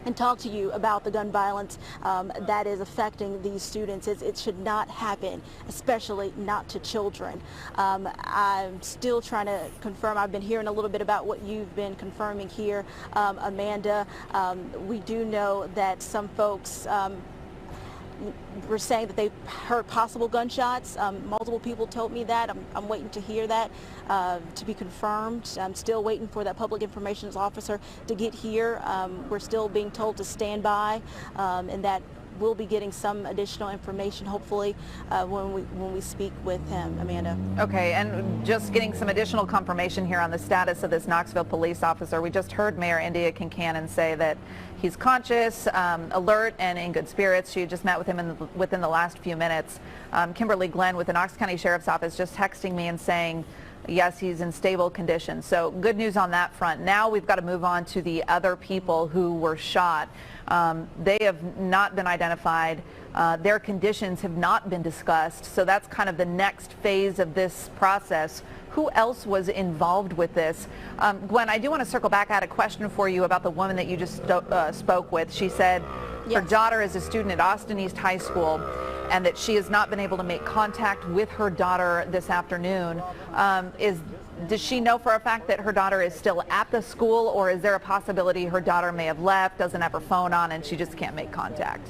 and talk to you about the gun violence that is affecting these students. It should not happen, especially not to children. I'm still trying to confirm. I've been hearing a little bit about what you've been confirming here, Amanda. We do know that some folks were saying that they heard possible gunshots. Multiple people told me that. I'm waiting to hear that to be confirmed. I'm still waiting for that public information officer to get here. We're still being told to stand by, and that we'll be getting some additional information, hopefully, when we speak with him, Amanda. Okay, and just getting some additional confirmation here on the status of this Knoxville police officer. We just heard Mayor Andrea Kincannon say that he's conscious, alert, and in good spirits. She just met with him within the last few minutes. Kimberly Glenn with the Knox County Sheriff's Office just texting me and saying, yes, he's in stable condition. So good news on that front. Now we've got to move on to the other people who were shot. They have not been identified. Their conditions have not been discussed. So that's kind of the next phase of this process. Who else was involved with this? Gwen, I do want to circle back. I had a question for you about the woman that you just spoke with. She said her daughter is a student at Austin East High School, and that she has not been able to make contact with her daughter this afternoon. Does she know for a fact that her daughter is still at the school, or is there a possibility her daughter may have left, doesn't have her phone on, and she just can't make contact?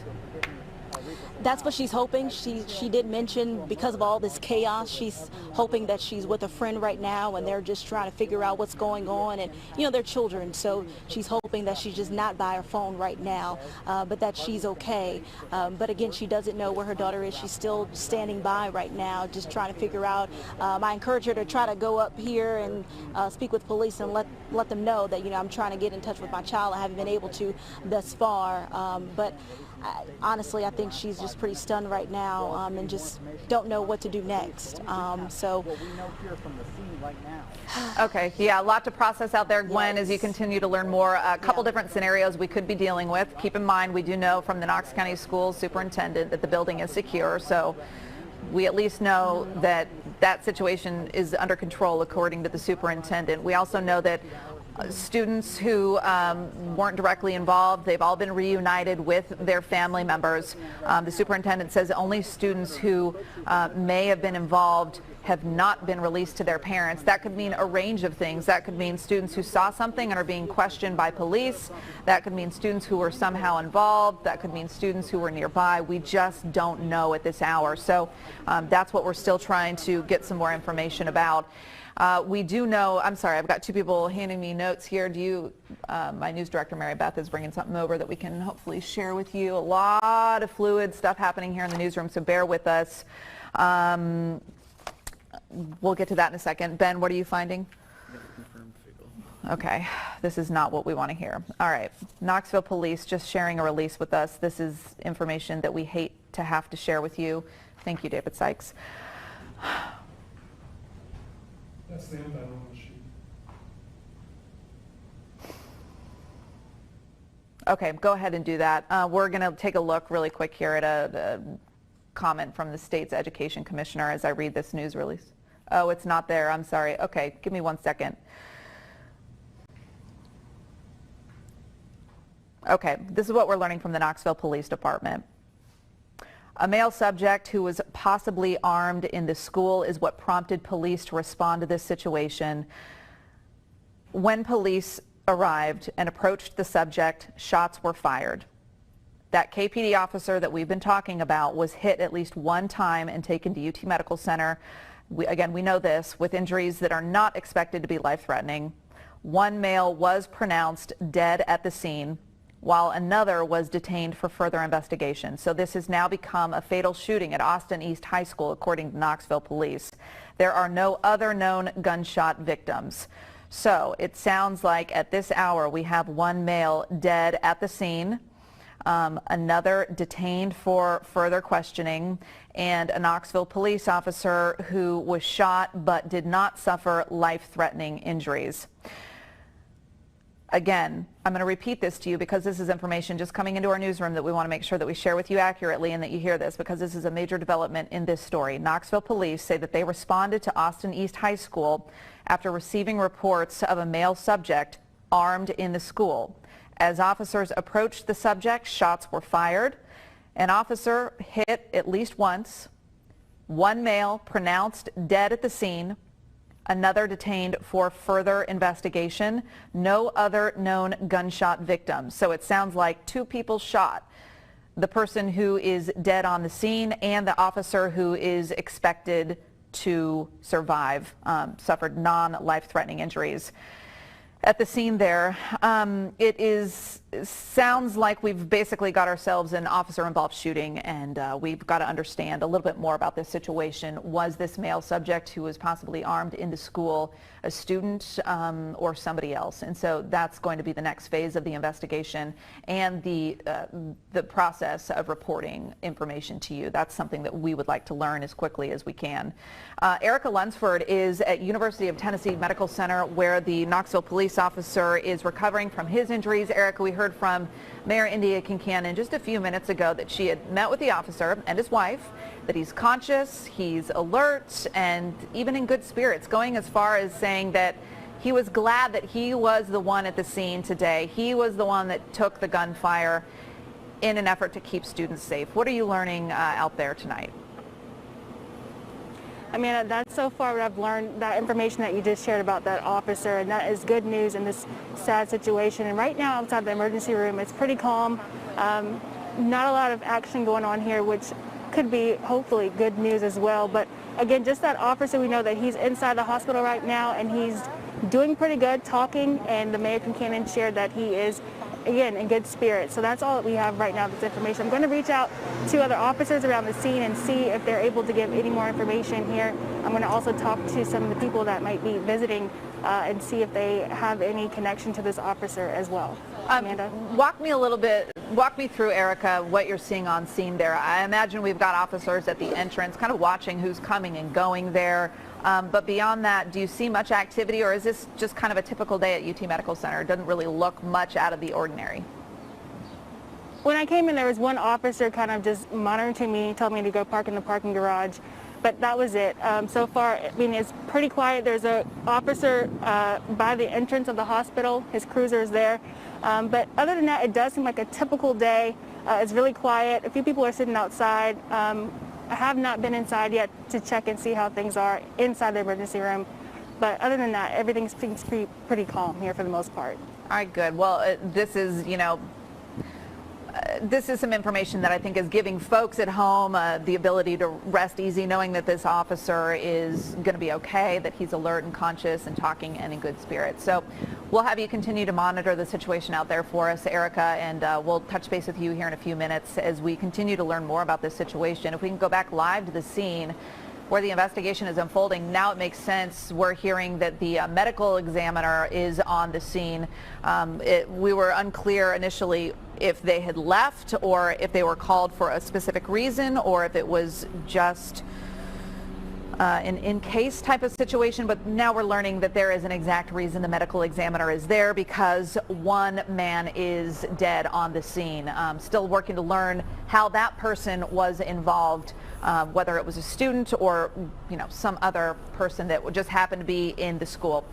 That's what she's hoping. She did mention, because of all this chaos, she's hoping that she's with a friend right now, and they're just trying to figure out what's going on. And you know, they're children, so she's hoping that she's just not by her phone right now, but that she's okay. But again, she doesn't know where her daughter is. She's still standing by right now, just trying to figure out. I encourage her to try to go up here and speak with police and let them know that, you know, I'm trying to get in touch with my child. I haven't been able to thus far, but honestly, I think she's just pretty stunned right now, and just don't know what to do next. Okay, yeah, a lot to process out there, Gwen, as you continue to learn more. A couple different scenarios we could be dealing with. Keep in mind, we do know from the Knox County Schools Superintendent that the building is secure, so we at least know that that situation is under control, according to the superintendent. We also know that students who weren't directly involved, they've all been reunited with their family members. The superintendent says only students who may have been involved have not been released to their parents. That could mean a range of things. That could mean students who saw something and are being questioned by police. That could mean students who were somehow involved. That could mean students who were nearby. We just don't know at this hour. So that's what we're still trying to get some more information about. We do know, I'm sorry, I've got two people handing me notes here. Do you, my news director, Mary Beth, is bringing something over that we can hopefully share with you. A lot of fluid stuff happening here in the newsroom, so bear with us. We'll get to that in a second. Ben, what are you finding? Okay, this is not what we want to hear. All right, Knoxville Police just sharing a release with us. This is information that we hate to have to share with you. Thank you, David Sykes. That's the impact on the sheet. Okay, go ahead and do that. We're going to take a look really quick here at a comment from the state's education commissioner as I read this news release. Oh, it's not there. I'm sorry. Okay, give me 1 second. Okay, this is what we're learning from the Knoxville Police Department. A male subject who was possibly armed in the school is what prompted police to respond to this situation. When police arrived and approached the subject, shots were fired. That KPD officer that we've been talking about was hit at least one time and taken to UT Medical Center. Again, we know this, with injuries that are not expected to be life-threatening. One male was pronounced dead at the scene, while another was detained for further investigation. So this has now become a fatal shooting at Austin East High School, according to Knoxville Police. There are no other known gunshot victims. So it sounds like at this hour we have one male dead at the scene, another detained for further questioning, and a Knoxville police officer who was shot but did not suffer life-threatening injuries. Again, I'm going to repeat this to you because this is information just coming into our newsroom that we want to make sure that we share with you accurately and that you hear this, because this is a major development in this story. Knoxville police say that they responded to Austin East High School after receiving reports of a male subject armed in the school. As officers approached the subject, shots were fired. An officer hit at least once. One male pronounced dead at the scene. Another detained for further investigation. No other known gunshot victims. So it sounds like two people shot. The person who is dead on the scene and the officer who is expected to survive, suffered non-life-threatening injuries at the scene there. It sounds like we've basically got ourselves an officer-involved shooting, and we've got to understand a little bit more about this situation. Was this male subject who was possibly armed in the school a student or somebody else? And so that's going to be the next phase of the investigation and the process of reporting information to you. That's something that we would like to learn as quickly as we can. Erica Lunsford is at University of Tennessee Medical Center, where the Knoxville police officer is recovering from his injuries. Erica, we heard from Mayor India Kincannon just a few minutes ago that she had met with the officer and his wife, that he's conscious, he's alert, and even in good spirits, going as far as saying that he was glad that he was the one at the scene today. He was the one that took the gunfire in an effort to keep students safe. What are you learning out there tonight? I mean, that's so far what I've learned, that information that you just shared about that officer, and that is good news in this sad situation. And right now outside the emergency room, it's pretty calm. Not a lot of action going on here, which could be hopefully good news as well. But again, just that officer, we know that he's inside the hospital right now, and he's doing pretty good talking, and the Mayor Kincannon shared that he is, again, in good spirits. So that's all that we have right now, this information. I'm going to reach out to other officers around the scene and see if they're able to give any more information here. I'm going to also talk to some of the people that might be visiting and see if they have any connection to this officer as well. Amanda? Walk me through, Erica, what you're seeing on scene there. I imagine we've got officers at the entrance kind of watching who's coming and going there. But beyond that, do you see much activity, or is this just kind of a typical day at UT Medical Center? It doesn't really look much out of the ordinary. When I came in, there was one officer kind of just monitoring me, told me to go park in the parking garage, but that was it. So far, I mean, it's pretty quiet. There's an officer by the entrance of the hospital. His cruiser is there. But other than that, it does seem like a typical day. It's really quiet. A few people are sitting outside. I have not been inside yet to check and see how things are inside the emergency room. But other than that, everything seems pretty calm here for the most part. All right, good. Well, this is, this is some information that I think is giving folks at home the ability to rest easy, knowing that this officer is going to be okay, that he's alert and conscious and talking and in good spirits. So we'll have you continue to monitor the situation out there for us, Erica, and we'll touch base with you here in a few minutes as we continue to learn more about this situation. If we can go back live to the scene where the investigation is unfolding. Now it makes sense. We're hearing that the medical examiner is on the scene. We were unclear initially if they had left or if they were called for a specific reason or if it was just an in-case type of situation, but now we're learning that there is an exact reason the medical examiner is there because one man is dead on the scene. Still working to learn how that person was involved, whether it was a student or some other person that just happened to be in the school.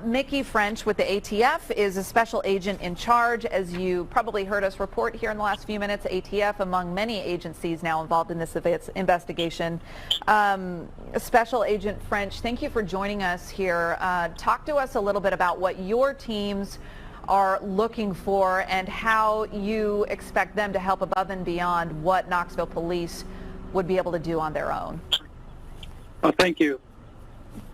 Mickey French with the ATF is a special agent in charge. As you probably heard us report here in the last few minutes, ATF among many agencies now involved in this investigation. Special Agent French, thank you for joining us here. Talk to us a little bit about what your teams are looking for and how you expect them to help above and beyond what Knoxville police would be able to do on their own. Well, thank you.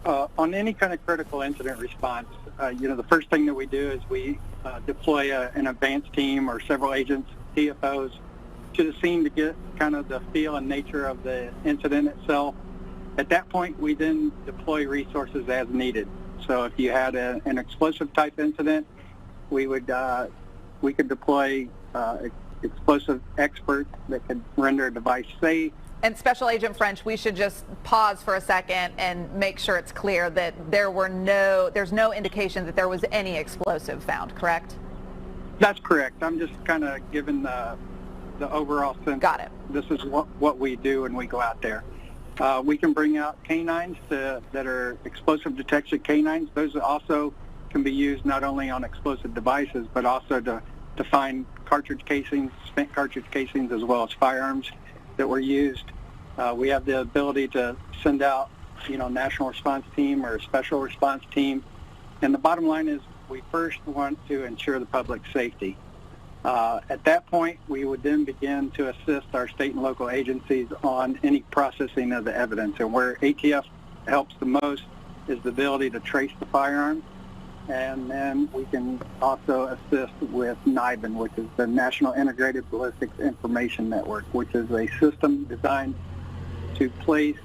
On any kind of critical incident response, the first thing that we do is we deploy an advanced team or several agents, TFOs, to the scene to get kind of the feel and nature of the incident itself. At that point, we then deploy resources as needed. So if you had an explosive type incident, we could deploy explosive experts that could render a device safe. And Special Agent French, we should just pause for a second and make sure it's clear that there's no indication that there was any explosive found, correct? That's correct. I'm just kind of giving the overall sense. Got it. This is what we do when we go out there. We can bring out canines that are explosive detection canines. Those also can be used not only on explosive devices, but also to find cartridge casings, spent cartridge casings, as well as firearms that were used. We have the ability to send out, national response team or a special response team. And the bottom line is we first want to ensure the public safety. At that point, we would then begin to assist our state and local agencies on any processing of the evidence. And where ATF helps the most is the ability to trace the firearm. And then we can also assist with NIBIN, which is the National Integrated Ballistics Information Network, which is a system designed to place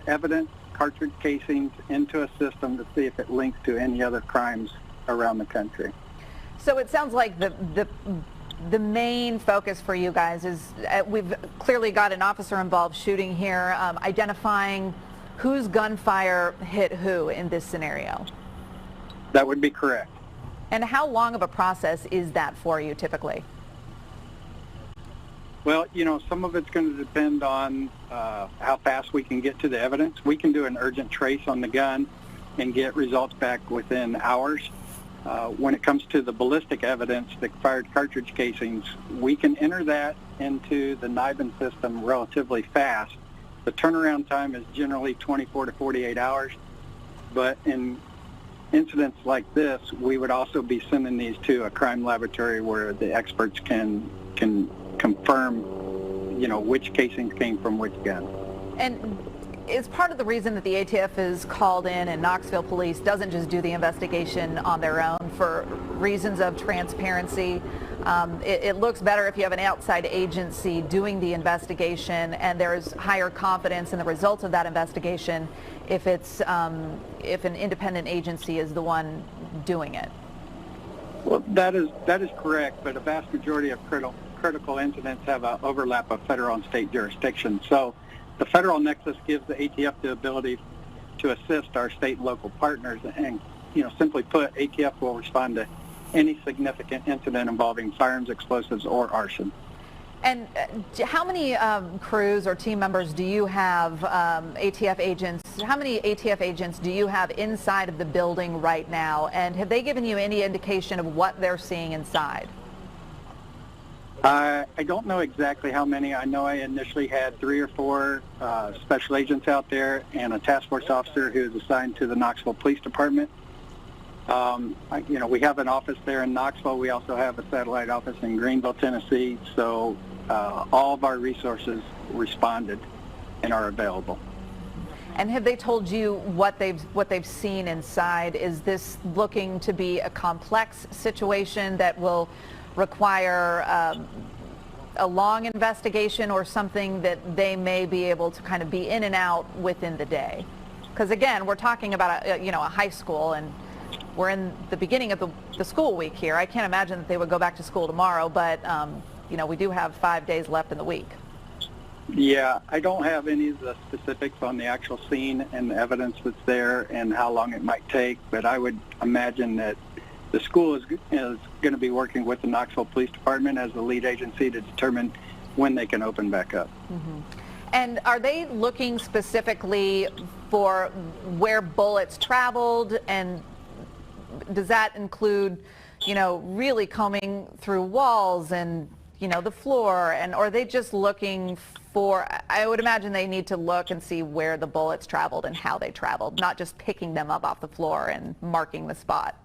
evidence, cartridge casings into a system to see if it links to any other crimes around the country. So it sounds like the main focus for you guys is we've clearly got an officer involved shooting here, identifying whose gunfire hit who in this scenario. That would be correct. And how long of a process is that for you typically? Well, some of it's going to depend on how fast we can get to the evidence. We can do an urgent trace on the gun and get results back within hours. When it comes to the ballistic evidence, the fired cartridge casings, we can enter that into the NIBIN system relatively fast. The turnaround time is generally 24 to 48 hours, but in incidents like this, we would also be sending these to a crime laboratory where the experts can confirm, which casings came from which gun. And is part of the reason that the ATF is called in and Knoxville Police doesn't just do the investigation on their own for reasons of transparency. It looks better if you have an outside agency doing the investigation and there's higher confidence in the results of that investigation if it's if an independent agency is the one doing it. Well, that is correct, but a vast majority of critical incidents have an overlap of federal and state jurisdiction. So the federal nexus gives the ATF the ability to assist our state and local partners, and simply put, ATF will respond to any significant incident involving firearms, explosives, or arson. And how many crews or team members do you have, ATF agents, how many ATF agents do you have inside of the building right now? And have they given you any indication of what they're seeing inside? I don't know exactly how many. I know I initially had 3 or 4 special agents out there and a task force officer who is assigned to the Knoxville Police Department. We have an office there in Knoxville. We also have a satellite office in Greenville, Tennessee. So all of our resources responded and are available. And have they told you what they've seen inside? Is this looking to be a complex situation that will require a long investigation, or something that they may be able to kind of be in and out within the day? Because again, we're talking about a high school, and we're in the beginning of the school week here. I can't imagine that they would go back to school tomorrow, but we do have 5 days left in the week. Yeah, I don't have any of the specifics on the actual scene and the evidence that's there and how long it might take, but I would imagine that the school is going to be working with the Knoxville Police Department as the lead agency to determine when they can open back up. Mm-hmm. And are they looking specifically for where bullets traveled, and does that include, really combing through walls and, the floor, and or are they just looking for, I would imagine they need to look and see where the bullets traveled and how they traveled, not just picking them up off the floor and marking the spot?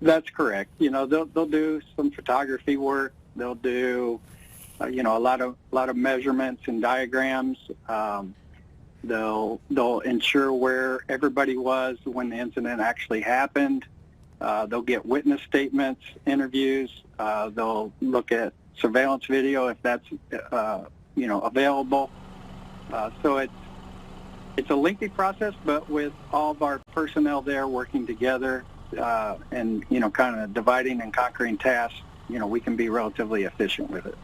That's correct. They'll do some photography work. They'll do, a lot of measurements and diagrams. They'll ensure where everybody was when the incident actually happened. They'll get witness statements, interviews. They'll look at surveillance video if that's available. So it's a lengthy process, but with all of our personnel there working together and kind of dividing and conquering tasks, we can be relatively efficient with it.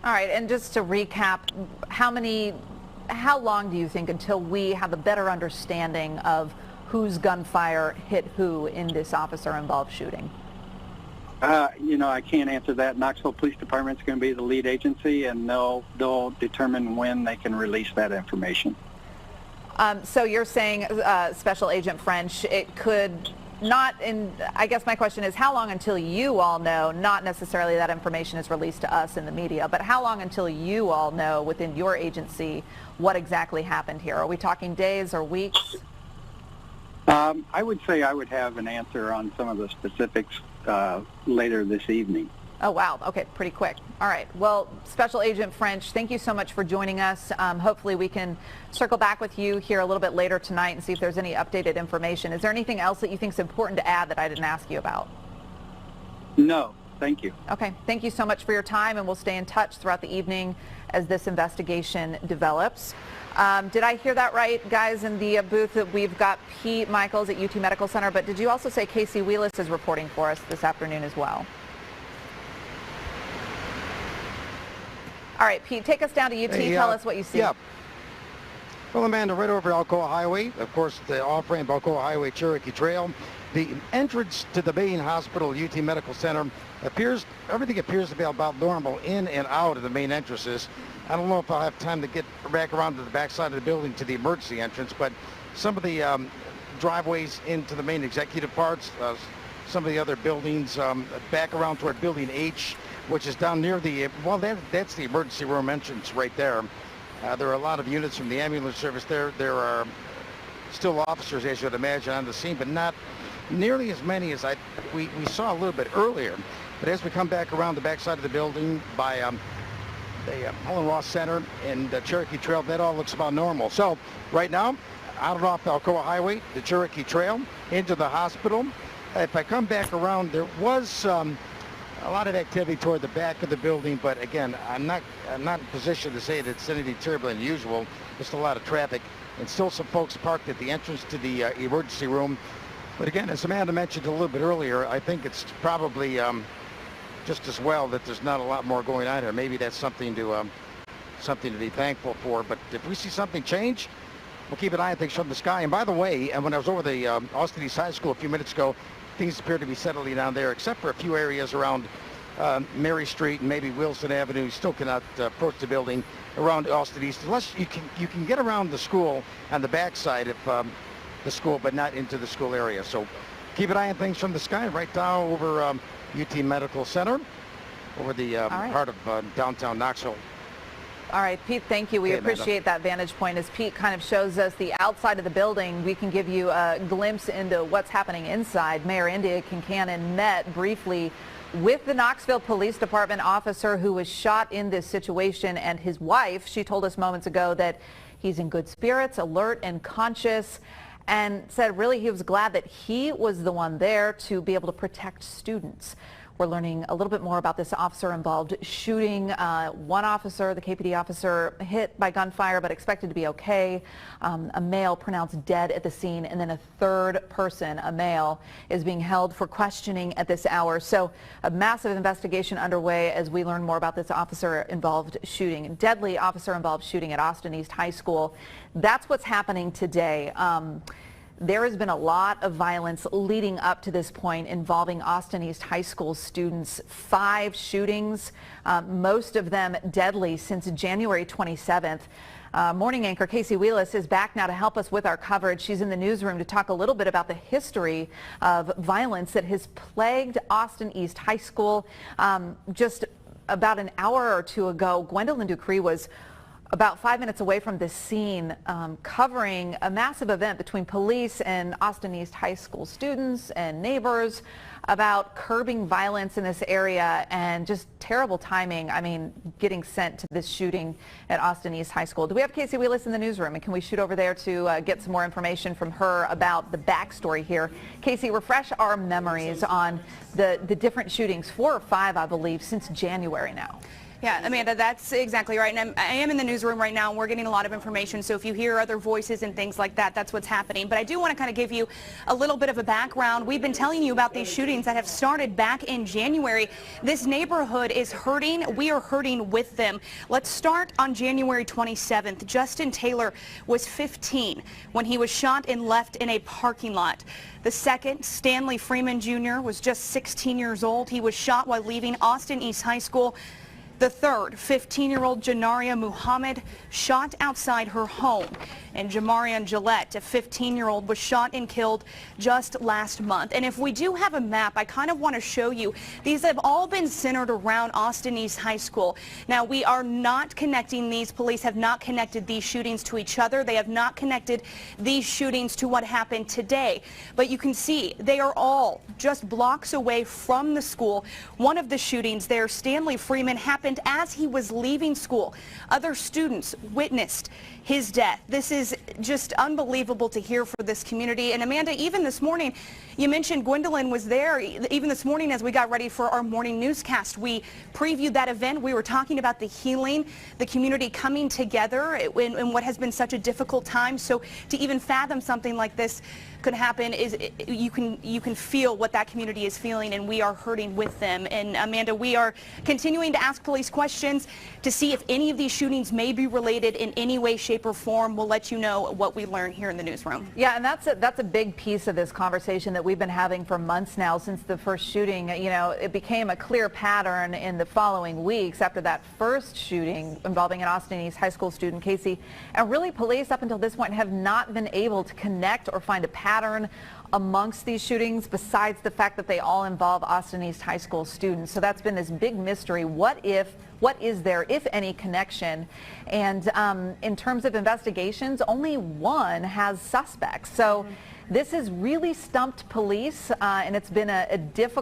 All right, and just to recap, how long do you think until we have a better understanding of whose gunfire hit who in this officer-involved shooting? I can't answer that. Knoxville Police Department is going to be the lead agency, and they'll determine when they can release that information. So you're saying, Special Agent French, it could not I guess my question is, how long until you all know, not necessarily that information is released to us in the media, but how long until you all know within your agency what exactly happened here? Are we talking days or weeks? I would say I would have an answer on some of the specifics later this evening. Oh, wow. Okay, pretty quick. All right. Well, Special Agent French, thank you so much for joining us. Hopefully we can circle back with you here a little bit later tonight and see if there's any updated information. Is there anything else that you think is important to add that I didn't ask you about? No, thank you. Okay. Thank you so much for your time, and we'll stay in touch throughout the evening as this investigation develops. Did I hear that right, guys, in the booth that we've got Pete Michaels at UT Medical Center, but did you also say Casey Wheelis is reporting for us this afternoon as well? All right, Pete, take us down to UT. Tell us what you see. Yeah. Well, Amanda, right over Alcoa Highway, of course, the off-ramp Alcoa Highway Cherokee Trail. The entrance to the main hospital, UT Medical Center, everything appears to be about normal in and out of the main entrances. I don't know if I'll have time to get back around to the back side of the building to the emergency entrance, but some of the driveways into the main executive parts, some of the other buildings, back around toward Building H, which is down near the, that's the emergency room entrance right there. There are a lot of units from the ambulance service there. There are still officers, as you'd imagine, on the scene, but not nearly as many as we saw a little bit earlier. But as we come back around the back side of the building by the Helen Ross Center and the Cherokee Trail, that all looks about normal. So right now, out and off Alcoa Highway, the Cherokee Trail, into the hospital. If I come back around, there was a lot of activity toward the back of the building, but again, I'm not in position to say that it's anything terribly unusual. Just a lot of traffic, and still some folks parked at the entrance to the emergency room. But again, as Amanda mentioned a little bit earlier, I think it's probably just as well that there's not a lot more going on here. Maybe that's something to be thankful for. But if we see something change, we'll keep an eye on things from the sky. And by the way, when I was over the Austin East High School a few minutes ago, things appear to be settling down there, except for a few areas around Mary Street and maybe Wilson Avenue. You still cannot approach the building around Austin East unless you can get around the school on the backside of the school, but not into the school area. So keep an eye on things from the sky right down over UT Medical Center, over the heart of downtown Knoxville. All right, Pete, thank you. We appreciate that vantage point. As Pete kind of shows us the outside of the building, we can give you a glimpse into what's happening inside. Mayor India Kincannon met briefly with the Knoxville Police Department officer who was shot in this situation and his wife. She told us moments ago that he's in good spirits, alert and conscious, and said really he was glad that he was the one there to be able to protect students. We're learning a little bit more about this officer-involved shooting. One officer, the KPD officer, hit by gunfire but expected to be okay. A male pronounced dead at the scene, and then a third person, a male, is being held for questioning at this hour. So a massive investigation underway as we learn more about this officer-involved shooting, deadly officer-involved shooting at Austin East High School. That's what's happening today. There has been a lot of violence leading up to this point involving Austin East High School students. 5 shootings, most of them deadly since January 27th. Morning anchor Casey Wheelis is back now to help us with our coverage. She's in the newsroom to talk a little bit about the history of violence that has plagued Austin East High School. Just about an hour or two ago, Gwendolyn Ducree was about 5 minutes away from this scene, covering a massive event between police and Austin East High School students and neighbors about curbing violence in this area, and just terrible timing. I mean, getting sent to this shooting at Austin East High School. Do we have Casey Wheelis in the newsroom, and can we shoot over there to get some more information from her about the backstory here? Casey, refresh our memories on the different shootings, 4 or 5, I believe, since January now. Yeah, Amanda, that's exactly right. And I am in the newsroom right now, and we're getting a lot of information. So if you hear other voices and things like that, that's what's happening. But I do want to kind of give you a little bit of a background. We've been telling you about these shootings that have started back in January. This neighborhood is hurting. We are hurting with them. Let's start on January 27th. Justin Taylor was 15 when he was shot and left in a parking lot. The second, Stanley Freeman Jr., was just 16 years old. He was shot while leaving Austin East High School. The third, 15-year-old Janaria Muhammad, shot outside her home. And Jamarian Gillette, a 15-year-old, was shot and killed just last month. And if we do have a map, I kind of want to show you. These have all been centered around Austin East High School. Now, we are not connecting these. Police have not connected these shootings to each other. They have not connected these shootings to what happened today. But you can see they are all just blocks away from the school. One of the shootings there, Stanley Freeman, happened as he was leaving school. Other students witnessed his death. This is just unbelievable to hear for this community. And Amanda, even this morning, you mentioned Gwendolyn was there. Even this morning as we got ready for our morning newscast, we previewed that event. We were talking about the healing, the community coming together in what has been such a difficult time. So to even fathom something like this could happen, is you can feel what that community is feeling, and we are hurting with them. And Amanda, we are continuing to ask police questions to see if any of these shootings may be related in any way, shape, or form. We'll let you know what we learn here in the newsroom. Yeah, and that's a big piece of this conversation that we've been having for months now since the first shooting. You know, it became a clear pattern in the following weeks after that first shooting involving an Austin East High School student, Casey. And really, police up until this point have not been able to connect or find a pattern amongst these shootings, besides the fact that they all involve Austin East High School students. So that's been this big mystery. What is there, if any, connection? And in terms of investigations, only one has suspects. So this has really stumped police, and it's been a difficult